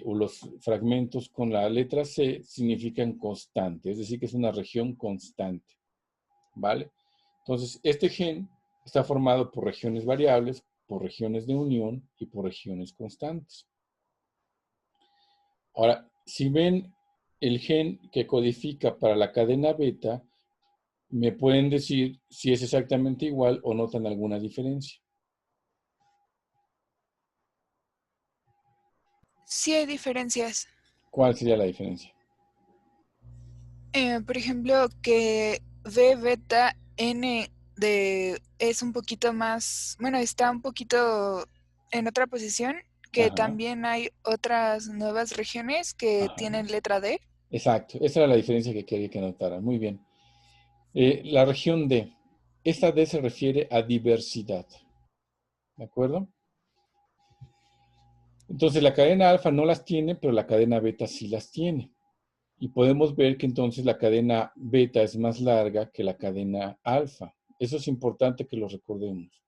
o los fragmentos con la letra C significan constante, es decir, que es una región constante, ¿vale? Entonces, este gen está formado por regiones variables, por regiones de unión y por regiones constantes. Ahora, si ven el gen que codifica para la cadena beta, me pueden decir si es exactamente igual o notan alguna diferencia. Sí hay diferencias. ¿Cuál sería la diferencia? Por ejemplo, que B beta N es un poquito más, bueno, está un poquito en otra posición, que también hay otras nuevas regiones que tienen letra D. Exacto, esa era la diferencia que quería que notaran. Muy bien. La región D. Esta D se refiere a diversidad. ¿De acuerdo? Entonces la cadena alfa no las tiene, pero la cadena beta sí las tiene. Y podemos ver que entonces la cadena beta es más larga que la cadena alfa. Eso es importante que lo recordemos.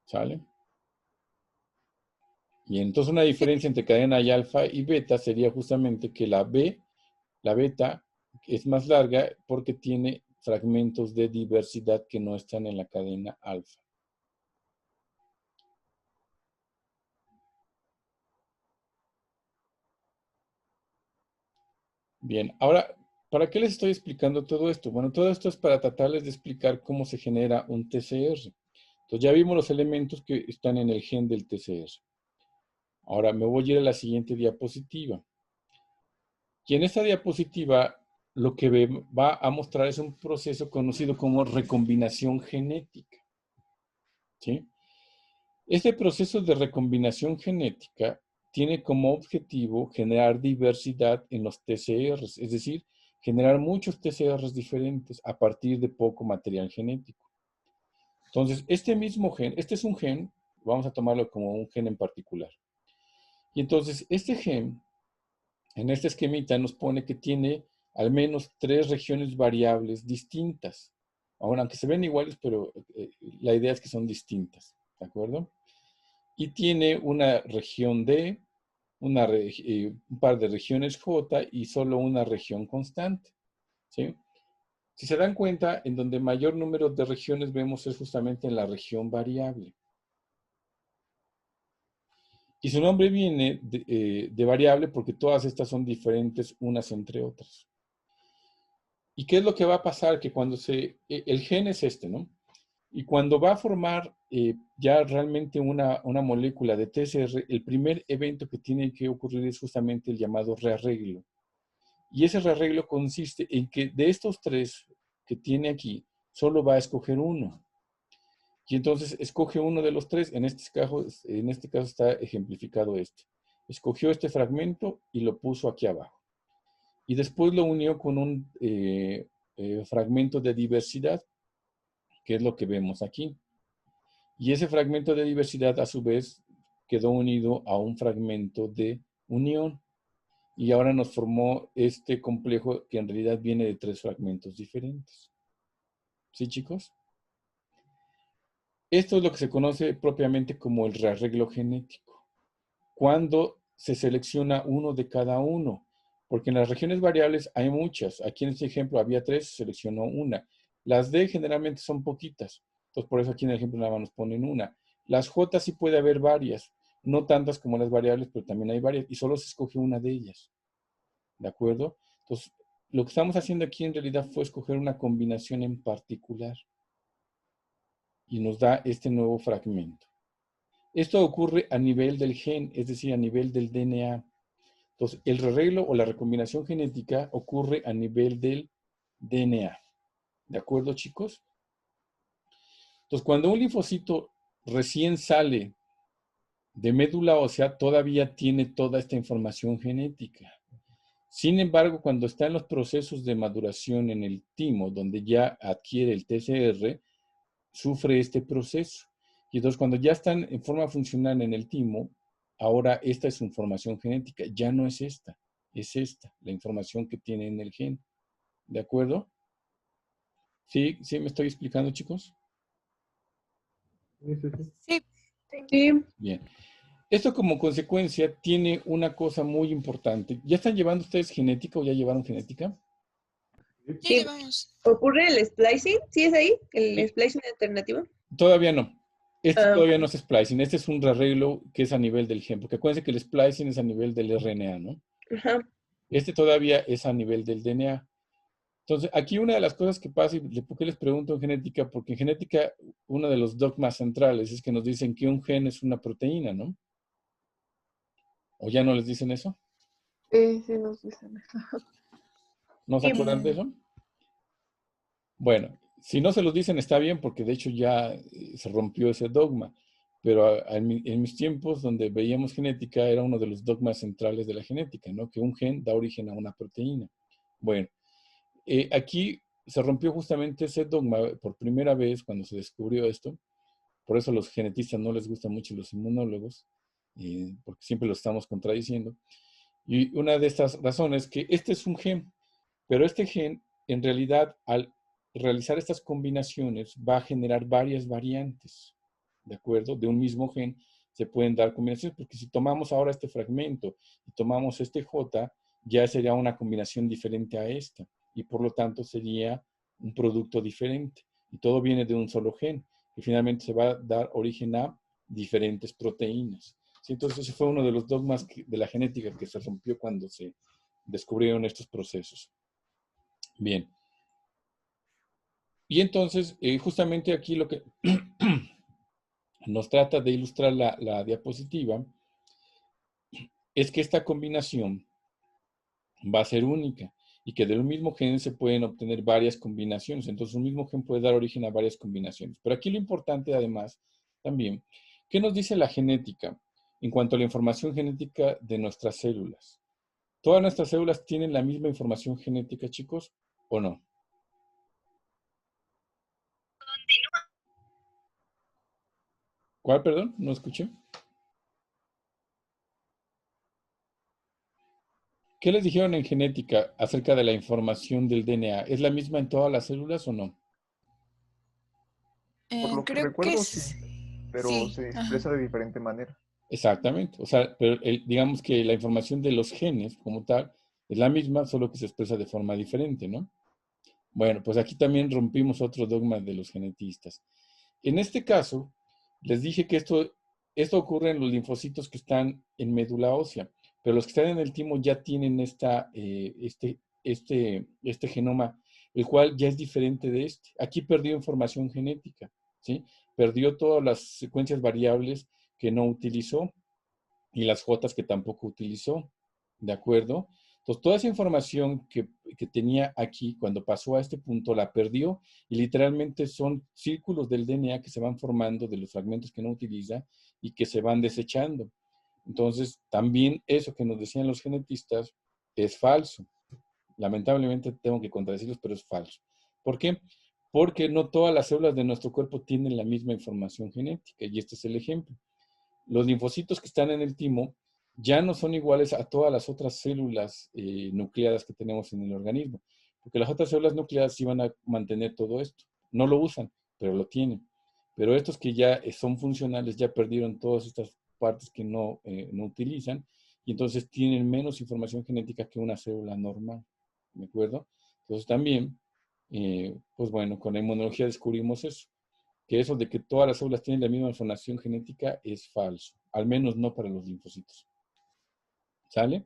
¿Sale? Y entonces una diferencia entre cadena y alfa y beta sería justamente que la beta, es más larga porque tiene fragmentos de diversidad que no están en la cadena alfa. Bien, ahora, ¿para qué les estoy explicando todo esto? Bueno, todo esto es para tratarles de explicar cómo se genera un TCR. Entonces ya vimos los elementos que están en el gen del TCR. Ahora me voy a ir a la siguiente diapositiva. Y en esta diapositiva lo que va a mostrar es un proceso conocido como recombinación genética. ¿Sí? Este proceso de recombinación genética tiene como objetivo generar diversidad en los TCRs, es decir, generar muchos TCRs diferentes a partir de poco material genético. Entonces, este mismo gen, este es un gen, vamos a tomarlo como un gen en particular. Y entonces, este gen, en este esquemita, nos pone que tiene al menos 3 regiones variables distintas. Ahora, aunque se ven iguales, pero la idea es que son distintas, ¿de acuerdo? Y tiene una región D, un par de regiones J y solo una región constante, ¿sí? Si se dan cuenta, en donde mayor número de regiones vemos es justamente en la región variable. Y su nombre viene de variable porque todas estas son diferentes unas entre otras. ¿Y qué es lo que va a pasar? Que cuando el gen es este, ¿no? Y cuando va a formar ya realmente una molécula de TCR, el primer evento que tiene que ocurrir es justamente el llamado rearreglo. Y ese rearreglo consiste en que de estos 3 que tiene aquí, solo va a escoger uno. Y entonces escoge uno de los 3, en este caso está ejemplificado este. Escogió este fragmento y lo puso aquí abajo. Y después lo unió con un fragmento de diversidad, que es lo que vemos aquí. Y ese fragmento de diversidad, a su vez, quedó unido a un fragmento de unión. Y ahora nos formó este complejo que en realidad viene de 3 fragmentos diferentes. ¿Sí, chicos? Esto es lo que se conoce propiamente como el rearreglo genético. Cuando se selecciona uno de cada uno. Porque en las regiones variables hay muchas. Aquí en este ejemplo había 3, se seleccionó una. Las D generalmente son poquitas. Entonces, por eso aquí en el ejemplo nada más nos ponen una. Las J sí puede haber varias. No tantas como las variables, pero también hay varias. Y solo se escoge una de ellas. ¿De acuerdo? Entonces, lo que estamos haciendo aquí en realidad fue escoger una combinación en particular. Y nos da este nuevo fragmento. Esto ocurre a nivel del gen, es decir, a nivel del DNA. Entonces, el rearreglo o la recombinación genética ocurre a nivel del DNA. ¿De acuerdo, chicos? Entonces, cuando un linfocito recién sale de médula ósea, todavía tiene toda esta información genética. Sin embargo, cuando está en los procesos de maduración en el timo, donde ya adquiere el TCR, sufre este proceso. Y entonces, cuando ya están en forma funcional en el timo, ahora esta es su información genética. Ya no es esta, la información que tiene en el gen. ¿De acuerdo? ¿Sí? ¿Sí me estoy explicando, chicos? Sí. Sí. Bien. Esto como consecuencia tiene una cosa muy importante. ¿Ya están llevando ustedes genética o ya llevaron genética? Sí, llevamos. ¿Ocurre el splicing? ¿Sí es ahí? ¿El Sí. splicing alternativo? Todavía no. Este todavía no es splicing. Este es un rearreglo que es a nivel del gen. Porque acuérdense que el splicing es a nivel del RNA, ¿no? Ajá. Este todavía es a nivel del DNA. Entonces, aquí una de las cosas que pasa, y por qué les pregunto en genética, porque en genética uno de los dogmas centrales es que nos dicen que un gen es una proteína, ¿no? ¿O ya no les dicen eso? Sí, sí nos dicen eso. ¿No se acuerdan de eso? Bueno, si no se los dicen está bien, porque de hecho ya se rompió ese dogma. Pero en mis tiempos, donde veíamos genética, era uno de los dogmas centrales de la genética, ¿no? Que un gen da origen a una proteína. Bueno, aquí se rompió justamente ese dogma por primera vez cuando se descubrió esto. Por eso a los genetistas no les gustan mucho los inmunólogos, porque siempre lo estamos contradiciendo. Y una de estas razones es que este es un gen, pero este gen, en realidad, al realizar estas combinaciones, va a generar varias variantes, ¿de acuerdo? De un mismo gen se pueden dar combinaciones, porque si tomamos ahora este fragmento y tomamos este J, ya sería una combinación diferente a esta, y por lo tanto sería un producto diferente. Y todo viene de un solo gen, y finalmente se va a dar origen a diferentes proteínas. ¿Sí? Entonces ese fue uno de los dogmas de la genética que se rompió cuando se descubrieron estos procesos. Bien. Y entonces, justamente aquí lo que nos trata de ilustrar la diapositiva es que esta combinación va a ser única y que del mismo gen se pueden obtener varias combinaciones. Entonces, un mismo gen puede dar origen a varias combinaciones. Pero aquí lo importante, además, también, ¿qué nos dice la genética en cuanto a la información genética de nuestras células? ¿Todas nuestras células tienen la misma información genética, chicos, o no? ¿Cuál, perdón? No escuché. ¿Qué les dijeron en genética acerca de la información del DNA? ¿Es la misma en todas las células o no? Por lo que Creo que recuerdo, sí, pero sí. se Ajá. expresa de diferente manera. Exactamente. O sea, pero digamos que la información de los genes como tal es la misma, solo que se expresa de forma diferente, ¿no? Bueno, pues aquí también rompimos otro dogma de los genetistas. En este caso, les dije que esto ocurre en los linfocitos que están en médula ósea, pero los que están en el timo ya tienen este genoma, el cual ya es diferente de este. Aquí perdió información genética, ¿sí? Perdió todas las secuencias variables que no utilizó y las Jotas que tampoco utilizó, ¿de acuerdo? Entonces, toda esa información que tenía aquí, cuando pasó a este punto, la perdió y literalmente son círculos del DNA que se van formando de los fragmentos que no utiliza y que se van desechando. Entonces, también eso que nos decían los genetistas es falso. Lamentablemente tengo que contradecirlos, pero es falso. ¿Por qué? Porque no todas las células de nuestro cuerpo tienen la misma información genética y este es el ejemplo. Los linfocitos que están en el timo ya no son iguales a todas las otras células nucleadas que tenemos en el organismo, porque las otras células nucleadas sí van a mantener todo esto. No lo usan, pero lo tienen. Pero estos que ya son funcionales ya perdieron todas estas partes que no utilizan y entonces tienen menos información genética que una célula normal. ¿De acuerdo? Entonces también, pues bueno, con la inmunología descubrimos eso, que eso de que todas las células tienen la misma información genética es falso, al menos no para los linfocitos. ¿Sale?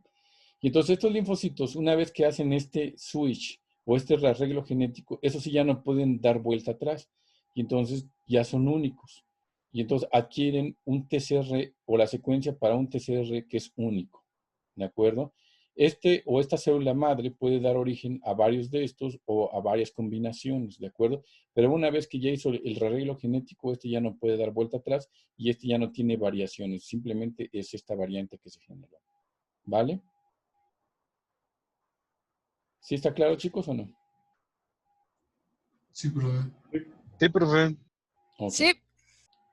Y entonces estos linfocitos, una vez que hacen este switch o este rearreglo genético, esos sí ya no pueden dar vuelta atrás. Y entonces ya son únicos. Y entonces adquieren un TCR o la secuencia para un TCR que es único. ¿De acuerdo? Este o esta célula madre puede dar origen a varios de estos o a varias combinaciones, ¿de acuerdo? Pero una vez que ya hizo el rearreglo genético, este ya no puede dar vuelta atrás y este ya no tiene variaciones, simplemente es esta variante que se generó. ¿Vale? ¿Sí está claro, chicos, o no? Sí, profe. Sí, profe. Okay. Sí.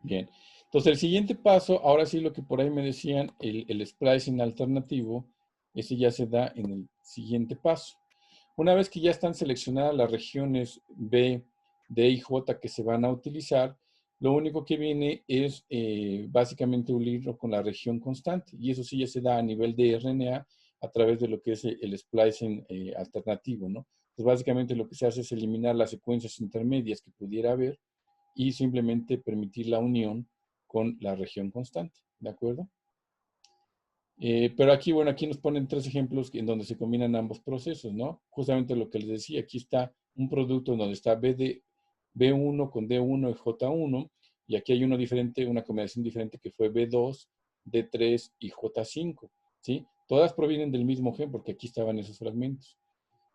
Bien. Entonces, el siguiente paso, ahora sí lo que por ahí me decían, el splicing alternativo, ese ya se da en el siguiente paso. Una vez que ya están seleccionadas las regiones B, D y J que se van a utilizar, lo único que viene es básicamente unirlo con la región constante. Y eso sí ya se da a nivel de RNA a través de lo que es el splicing alternativo, ¿no? Pues básicamente lo que se hace es eliminar las secuencias intermedias que pudiera haber y simplemente permitir la unión con la región constante, ¿de acuerdo? Pero aquí, bueno, aquí nos ponen 3 ejemplos en donde se combinan ambos procesos, ¿no? Justamente lo que les decía, aquí está un producto en donde está B1 con D1 y J1, y aquí hay uno diferente, una combinación diferente que fue B2, D3 y J5, ¿sí? Todas provienen del mismo gen porque aquí estaban esos fragmentos.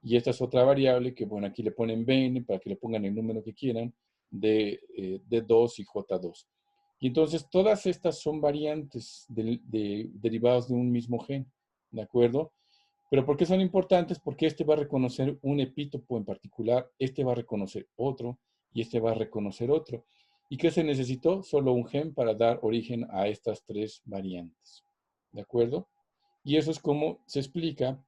Y esta es otra variable que, bueno, aquí le ponen BN para que le pongan el número que quieran de D2 y J2. Y entonces todas estas son variantes derivadas de un mismo gen, ¿de acuerdo? Pero ¿por qué son importantes? Porque este va a reconocer un epítopo en particular, este va a reconocer otro y este va a reconocer otro. ¿Y qué se necesitó? Solo un gen para dar origen a estas 3 variantes, ¿de acuerdo? Y eso es como se explica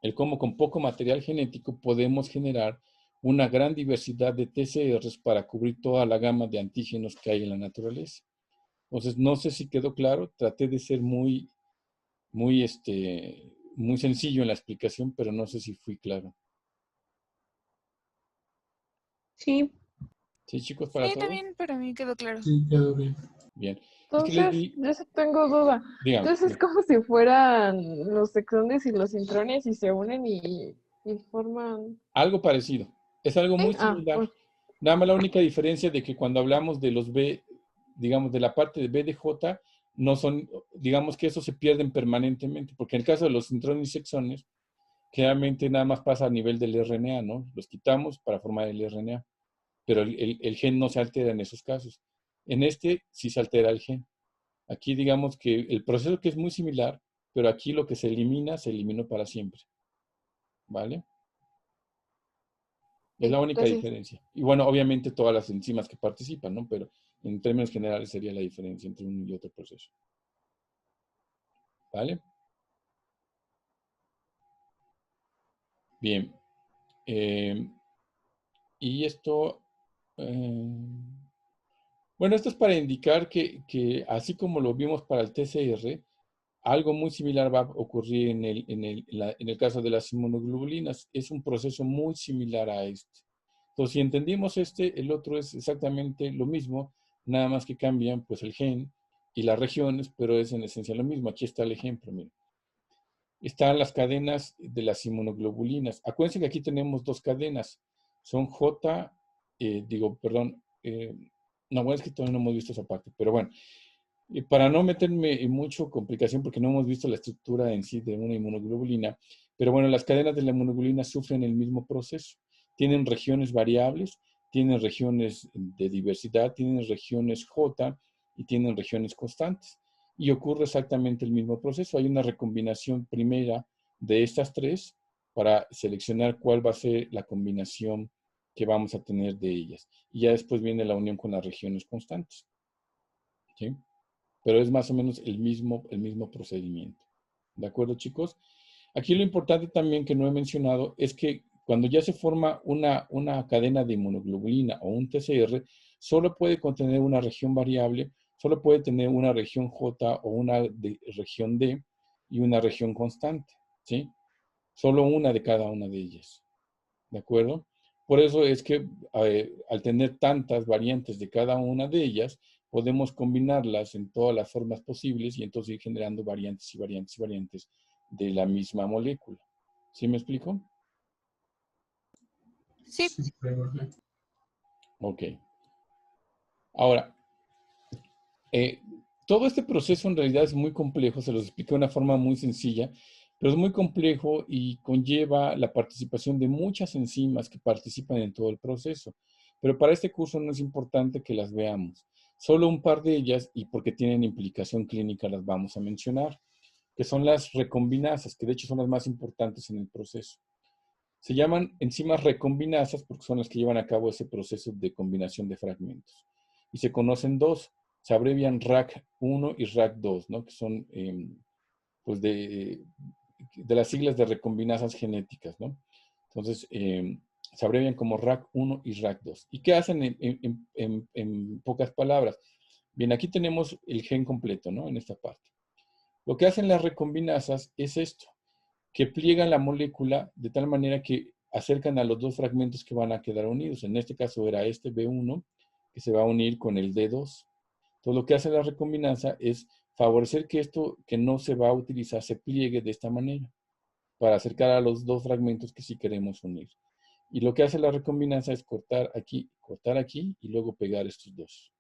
el cómo con poco material genético podemos generar una gran diversidad de TCRs para cubrir toda la gama de antígenos que hay en la naturaleza. Entonces, no sé si quedó claro, traté de ser muy sencillo en la explicación, pero no sé si fui claro. Sí. ¿Sí, chicos, para Sí, todos? también para mí quedó claro. Sí, quedó bien. Bien. Entonces, yo sí tengo duda. Dígame. Entonces es como si fueran los exones y los intrones y se unen y forman... Algo parecido. Es algo muy similar. Pues, Nada más la única diferencia de que cuando hablamos de los B, digamos, de la parte de B de J, no son, digamos que esos se pierden permanentemente, porque en el caso de los intrones y exones, Generalmente nada más pasa a nivel del RNA, ¿no? Los quitamos para formar el RNA, pero el gen no se altera en esos casos. En este sí se altera el gen. Aquí digamos que el proceso que es muy similar, pero aquí lo que se eliminó para siempre. ¿Vale? Es la única diferencia. Y bueno, obviamente todas las enzimas que participan, ¿no? Pero en términos generales sería la diferencia entre uno y otro proceso. ¿Vale? Bien. Y esto... bueno, esto es para indicar que así como lo vimos para el TCR, algo muy similar va a ocurrir en el caso de las inmunoglobulinas. Es un proceso muy similar a este. Entonces, si entendimos este, el otro es exactamente lo mismo, nada más que cambian pues el gen y las regiones, pero es en esencia lo mismo. Aquí está el ejemplo, miren. Están las cadenas de las inmunoglobulinas. Acuérdense que aquí tenemos dos cadenas. Son no, bueno, es que todavía no hemos visto esa parte, pero bueno. Y para no meterme en mucha complicación, porque no hemos visto la estructura en sí de una inmunoglobulina, pero bueno, las cadenas de la inmunoglobulina sufren el mismo proceso. Tienen regiones variables, tienen regiones de diversidad, tienen regiones J y tienen regiones constantes. Y ocurre exactamente el mismo proceso. Hay una recombinación primera de estas tres para seleccionar cuál va a ser la combinación que vamos a tener de ellas. Y ya después viene la unión con las regiones constantes. ¿Sí? Pero es más o menos el mismo procedimiento. ¿De acuerdo, chicos? Aquí lo importante también que no he mencionado es que cuando ya se forma una cadena de inmunoglobulina o un TCR, solo puede contener una región variable, solo puede tener una región J o una región D y una región constante, ¿sí? Solo una de cada una de ellas. ¿De acuerdo? Por eso es que al tener tantas variantes de cada una de ellas, podemos combinarlas en todas las formas posibles y entonces ir generando variantes y variantes y variantes de la misma molécula. ¿Sí me explico? Sí. Ok. Ahora, todo este proceso en realidad es muy complejo, se los expliqué de una forma muy sencilla, pero es muy complejo y conlleva la participación de muchas enzimas que participan en todo el proceso. Pero para este curso no es importante que las veamos. Solo un par de ellas, y porque tienen implicación clínica, las vamos a mencionar, que son las recombinasas, que de hecho son las más importantes en el proceso. Se llaman enzimas recombinasas porque son las que llevan a cabo ese proceso de combinación de fragmentos. Y se conocen dos, se abrevian RAC1 y RAC2, ¿no? Que son pues de las siglas de recombinasas genéticas, ¿no? Entonces, se abrevian como RAC1 y RAC2. ¿Y qué hacen en pocas palabras? Bien, aquí tenemos el gen completo, ¿no? En esta parte. Lo que hacen las recombinasas es esto, que pliegan la molécula de tal manera que acercan a los dos fragmentos que van a quedar unidos. En este caso era este B1, que se va a unir con el D2. Entonces, lo que hace la recombinasa es favorecer que esto que no se va a utilizar se pliegue de esta manera, para acercar a los dos fragmentos que sí queremos unir. Y lo que hace la recombinasa es cortar aquí y luego pegar estos dos.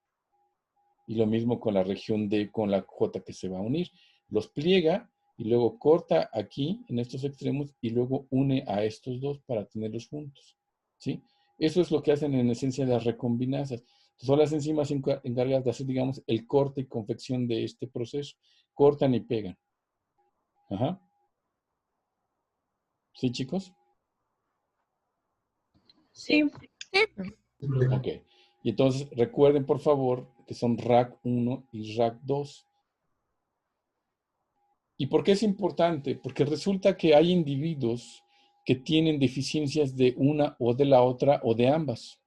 Y lo mismo con la región D con la J que se va a unir. Los pliega y luego corta aquí en estos extremos y luego une a estos dos para tenerlos juntos. ¿Sí? Eso es lo que hacen en esencia las recombinasas. Son las enzimas encargadas de hacer, digamos, el corte y confección de este proceso. Cortan y pegan. Ajá. ¿Sí, chicos? Sí. Ok. Y entonces recuerden, por favor, que son RAC1 y RAC2. ¿Y por qué es importante? Porque resulta que hay individuos que tienen deficiencias de una o de la otra o de ambas.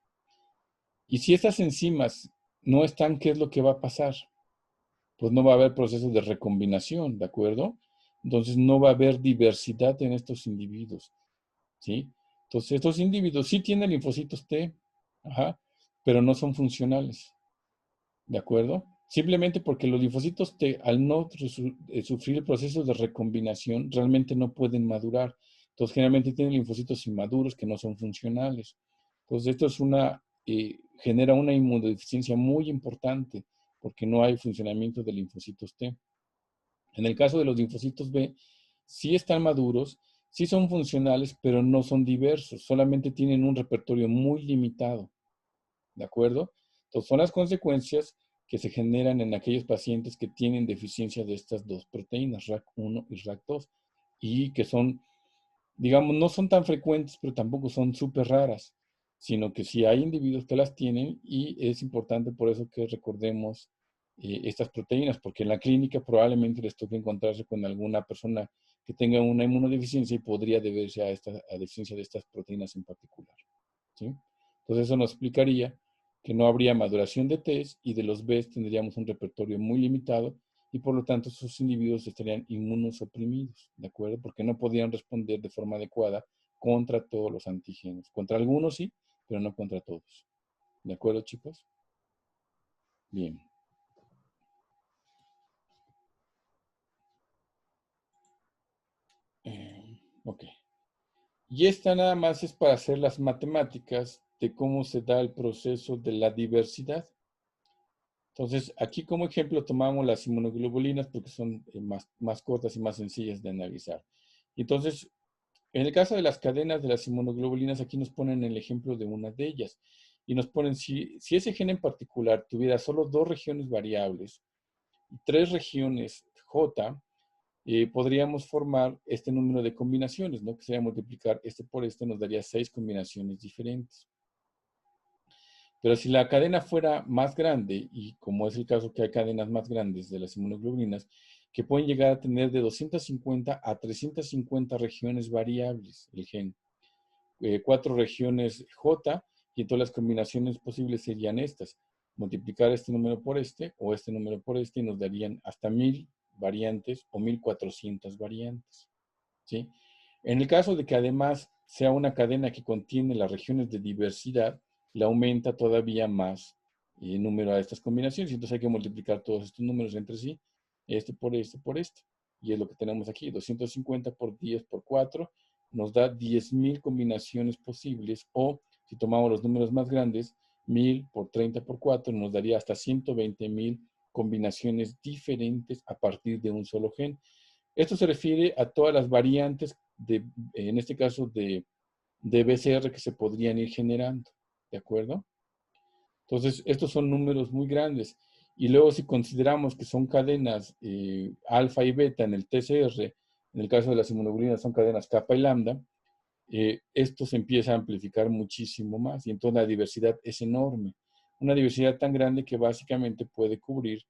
Y si estas enzimas no están, ¿qué es lo que va a pasar? Pues no va a haber procesos de recombinación, ¿de acuerdo? Entonces no va a haber diversidad en estos individuos, ¿sí? Entonces estos individuos sí tienen linfocitos T, pero no son funcionales, ¿de acuerdo? Simplemente porque los linfocitos T, al no sufrir el proceso de recombinación, realmente no pueden madurar. Entonces, generalmente tienen linfocitos inmaduros que no son funcionales. Entonces, esto es genera una inmunodeficiencia muy importante porque no hay funcionamiento de linfocitos T. En el caso de los linfocitos B, sí están maduros, sí son funcionales, pero no son diversos, solamente tienen un repertorio muy limitado, ¿de acuerdo? Entonces son las consecuencias que se generan en aquellos pacientes que tienen deficiencia de estas dos proteínas, RAC1 y RAC2, y que son, digamos, no son tan frecuentes, pero tampoco son súper raras, sino que sí hay individuos que las tienen y es importante por eso que recordemos estas proteínas, porque en la clínica probablemente les toque encontrarse con alguna persona que tenga una inmunodeficiencia y podría deberse a esta a deficiencia de estas proteínas en particular, ¿sí? Entonces eso nos explicaría que no habría maduración de Ts y de los Bs tendríamos un repertorio muy limitado y por lo tanto esos individuos estarían inmunosuprimidos, ¿de acuerdo? Porque no podrían responder de forma adecuada contra todos los antígenos. Contra algunos sí, pero no contra todos. ¿De acuerdo, chicos? Bien. Ok. Y esta nada más es para hacer las matemáticas de cómo se da el proceso de la diversidad. Entonces, aquí como ejemplo tomamos las inmunoglobulinas porque son más cortas y más sencillas de analizar. Entonces, en el caso de las cadenas de las inmunoglobulinas, aquí nos ponen el ejemplo de una de ellas. Y nos ponen, si ese gen en particular tuviera solo 2 regiones variables y 3 regiones J, podríamos formar este número de combinaciones, ¿no? Que sería multiplicar este por este, nos daría 6 combinaciones diferentes. Pero si la cadena fuera más grande, y como es el caso que hay cadenas más grandes de las inmunoglobulinas, que pueden llegar a tener de 250 a 350 regiones variables el gen. 4 regiones J, y todas las combinaciones posibles serían estas. Multiplicar este número por este, o este número por este, y nos darían hasta 1000 variantes o 1400 variantes, ¿sí? En el caso de que además sea una cadena que contiene las regiones de diversidad, le aumenta todavía más el número a estas combinaciones. Entonces hay que multiplicar todos estos números entre sí, este por este por este. Y es lo que tenemos aquí, 250 por 10 por 4, nos da 10.000 combinaciones posibles, o si tomamos los números más grandes, 1000 por 30 por 4, nos daría hasta 120.000 combinaciones diferentes a partir de un solo gen. Esto se refiere a todas las variantes, en este caso de BCR, que se podrían ir generando, ¿de acuerdo? Entonces, estos son números muy grandes. Y luego si consideramos que son cadenas alfa y beta en el TCR, en el caso de las inmunoglobulinas son cadenas kappa y lambda, esto se empieza a amplificar muchísimo más y entonces la diversidad es enorme. Una diversidad tan grande que básicamente puede cubrir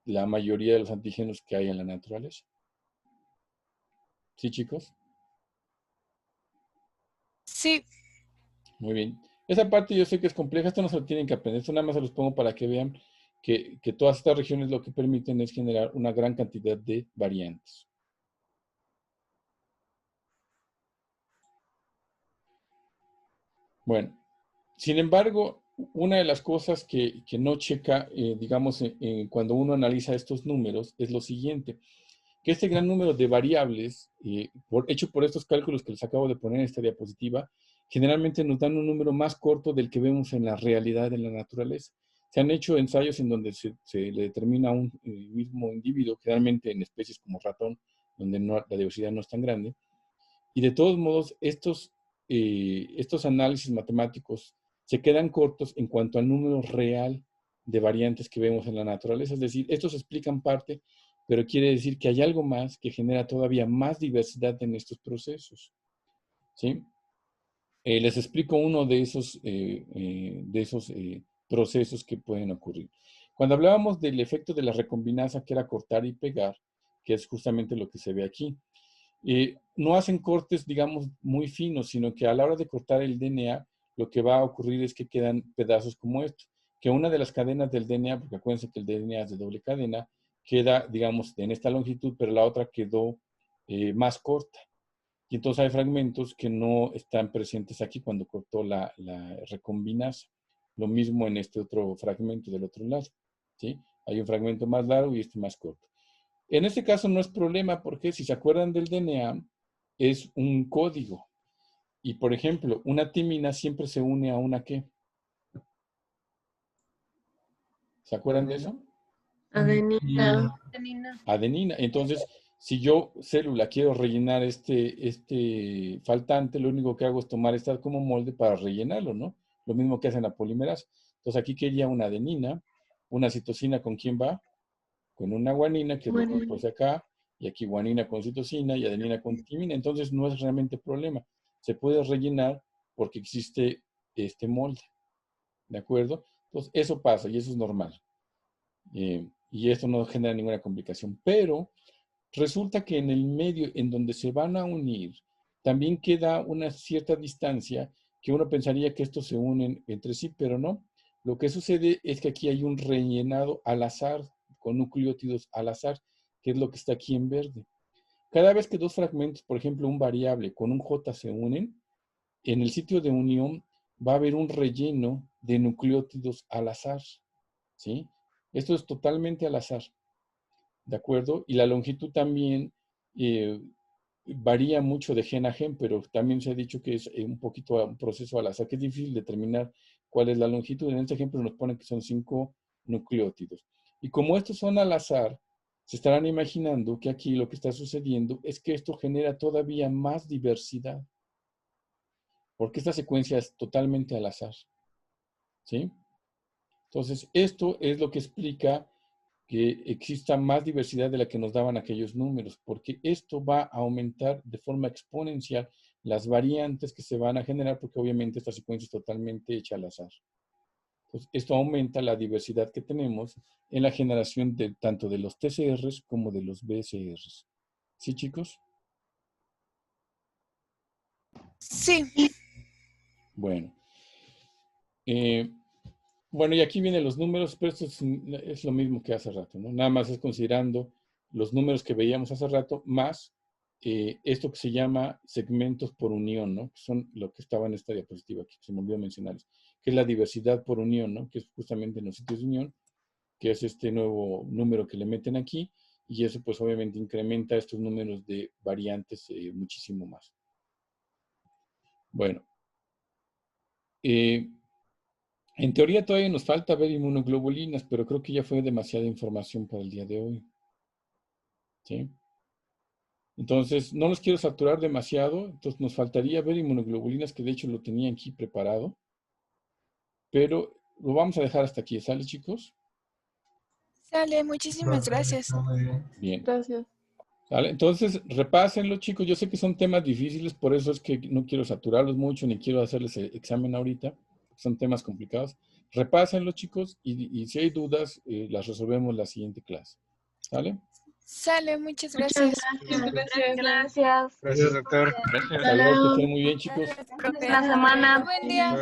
la mayoría de los antígenos que hay en la naturaleza. ¿Sí, chicos? Sí. Muy bien. Esa parte yo sé que es compleja, esto no se lo tienen que aprender, esto nada más se los pongo para que vean que todas estas regiones lo que permiten es generar una gran cantidad de variantes. Bueno, sin embargo, una de las cosas que no checa, digamos, cuando uno analiza estos números es lo siguiente, que este gran número de variables, hecho por estos cálculos que les acabo de poner en esta diapositiva, generalmente nos dan un número más corto del que vemos en la realidad de la naturaleza. Se han hecho ensayos en donde se le determina a un mismo individuo, generalmente en especies como ratón, donde la diversidad no es tan grande, y de todos modos estos análisis matemáticos se quedan cortos en cuanto al número real de variantes que vemos en la naturaleza. Es decir, estos explican parte, pero quiere decir que hay algo más que genera todavía más diversidad en estos procesos, ¿sí? Les explico uno de esos procesos que pueden ocurrir. Cuando hablábamos del efecto de la recombinasa, que era cortar y pegar, que es justamente lo que se ve aquí, no hacen cortes, digamos, muy finos, sino que a la hora de cortar el DNA, lo que va a ocurrir es que quedan pedazos como estos, que una de las cadenas del DNA, porque acuérdense que el DNA es de doble cadena, queda, digamos, en esta longitud, pero la otra quedó más corta. Y entonces hay fragmentos que no están presentes aquí cuando cortó la recombinasa. Lo mismo en este otro fragmento del otro lado, ¿sí? Hay un fragmento más largo y este más corto. En este caso no es problema porque si se acuerdan del DNA, es un código. Y por ejemplo, una timina siempre se une a una ¿qué? ¿Se acuerdan de eso? Adenina. Adenina. Entonces, Si yo, célula, quiero rellenar este faltante, lo único que hago es tomar esta como molde para rellenarlo, ¿no? Lo mismo que hace la polimerasa. Entonces aquí quería una adenina, una citosina, ¿con quién va? Con una guanina, que es lo que puse acá, y aquí guanina con citosina y adenina con timina. Entonces no es realmente problema. Se puede rellenar porque existe este molde. ¿De acuerdo? Entonces eso pasa y eso es normal. Y esto no genera ninguna complicación. Pero resulta que en el medio en donde se van a unir, también queda una cierta distancia que uno pensaría que estos se unen entre sí, pero no. Lo que sucede es que aquí hay un rellenado al azar, con nucleótidos al azar, que es lo que está aquí en verde. Cada vez que dos fragmentos, por ejemplo, un variable con un J se unen, en el sitio de unión va a haber un relleno de nucleótidos al azar, ¿sí? Esto es totalmente al azar, ¿de acuerdo? Y la longitud también varía mucho de gen a gen, pero también se ha dicho que es un poquito un proceso al azar, que es difícil determinar cuál es la longitud. En este ejemplo nos ponen que son 5 nucleótidos. Y como estos son al azar, se estarán imaginando que aquí lo que está sucediendo es que esto genera todavía más diversidad, porque esta secuencia es totalmente al azar, ¿sí? Entonces, esto es lo que explica que exista más diversidad de la que nos daban aquellos números, porque esto va a aumentar de forma exponencial las variantes que se van a generar, porque obviamente esta secuencia es totalmente hecha al azar. Entonces, esto aumenta la diversidad que tenemos en la generación de tanto de los TCRs como de los BCRs. ¿Sí, chicos? Sí. Bueno. Bueno, y aquí vienen los números, pero esto es lo mismo que hace rato, ¿no? Nada más es considerando los números que veíamos hace rato, más esto que se llama segmentos por unión, ¿no? Que son lo que estaba en esta diapositiva aquí, que se me olvidó mencionarles, que es la diversidad por unión, ¿no? Que es justamente en los sitios de unión, que es este nuevo número que le meten aquí, y eso pues obviamente incrementa estos números de variantes muchísimo más. Bueno. En teoría todavía nos falta ver inmunoglobulinas, pero creo que ya fue demasiada información para el día de hoy. ¿Sí? Entonces, no los quiero saturar demasiado, entonces nos faltaría ver inmunoglobulinas, que de hecho lo tenía aquí preparado, pero lo vamos a dejar hasta aquí, ¿sale, chicos? Sale, muchísimas gracias. Bien. Gracias. ¿Sale? Entonces, repásenlo, chicos. Yo sé que son temas difíciles, por eso es que no quiero saturarlos mucho, ni quiero hacerles el examen ahorita. Son temas complicados. Repásenlo, chicos, y si hay dudas, las resolvemos en la siguiente clase. ¿Sale? Sale, muchas gracias. Gracias. Gracias, doctor. Gracias. Hasta luego, que estén muy bien, chicos. Buena semana. Buen día.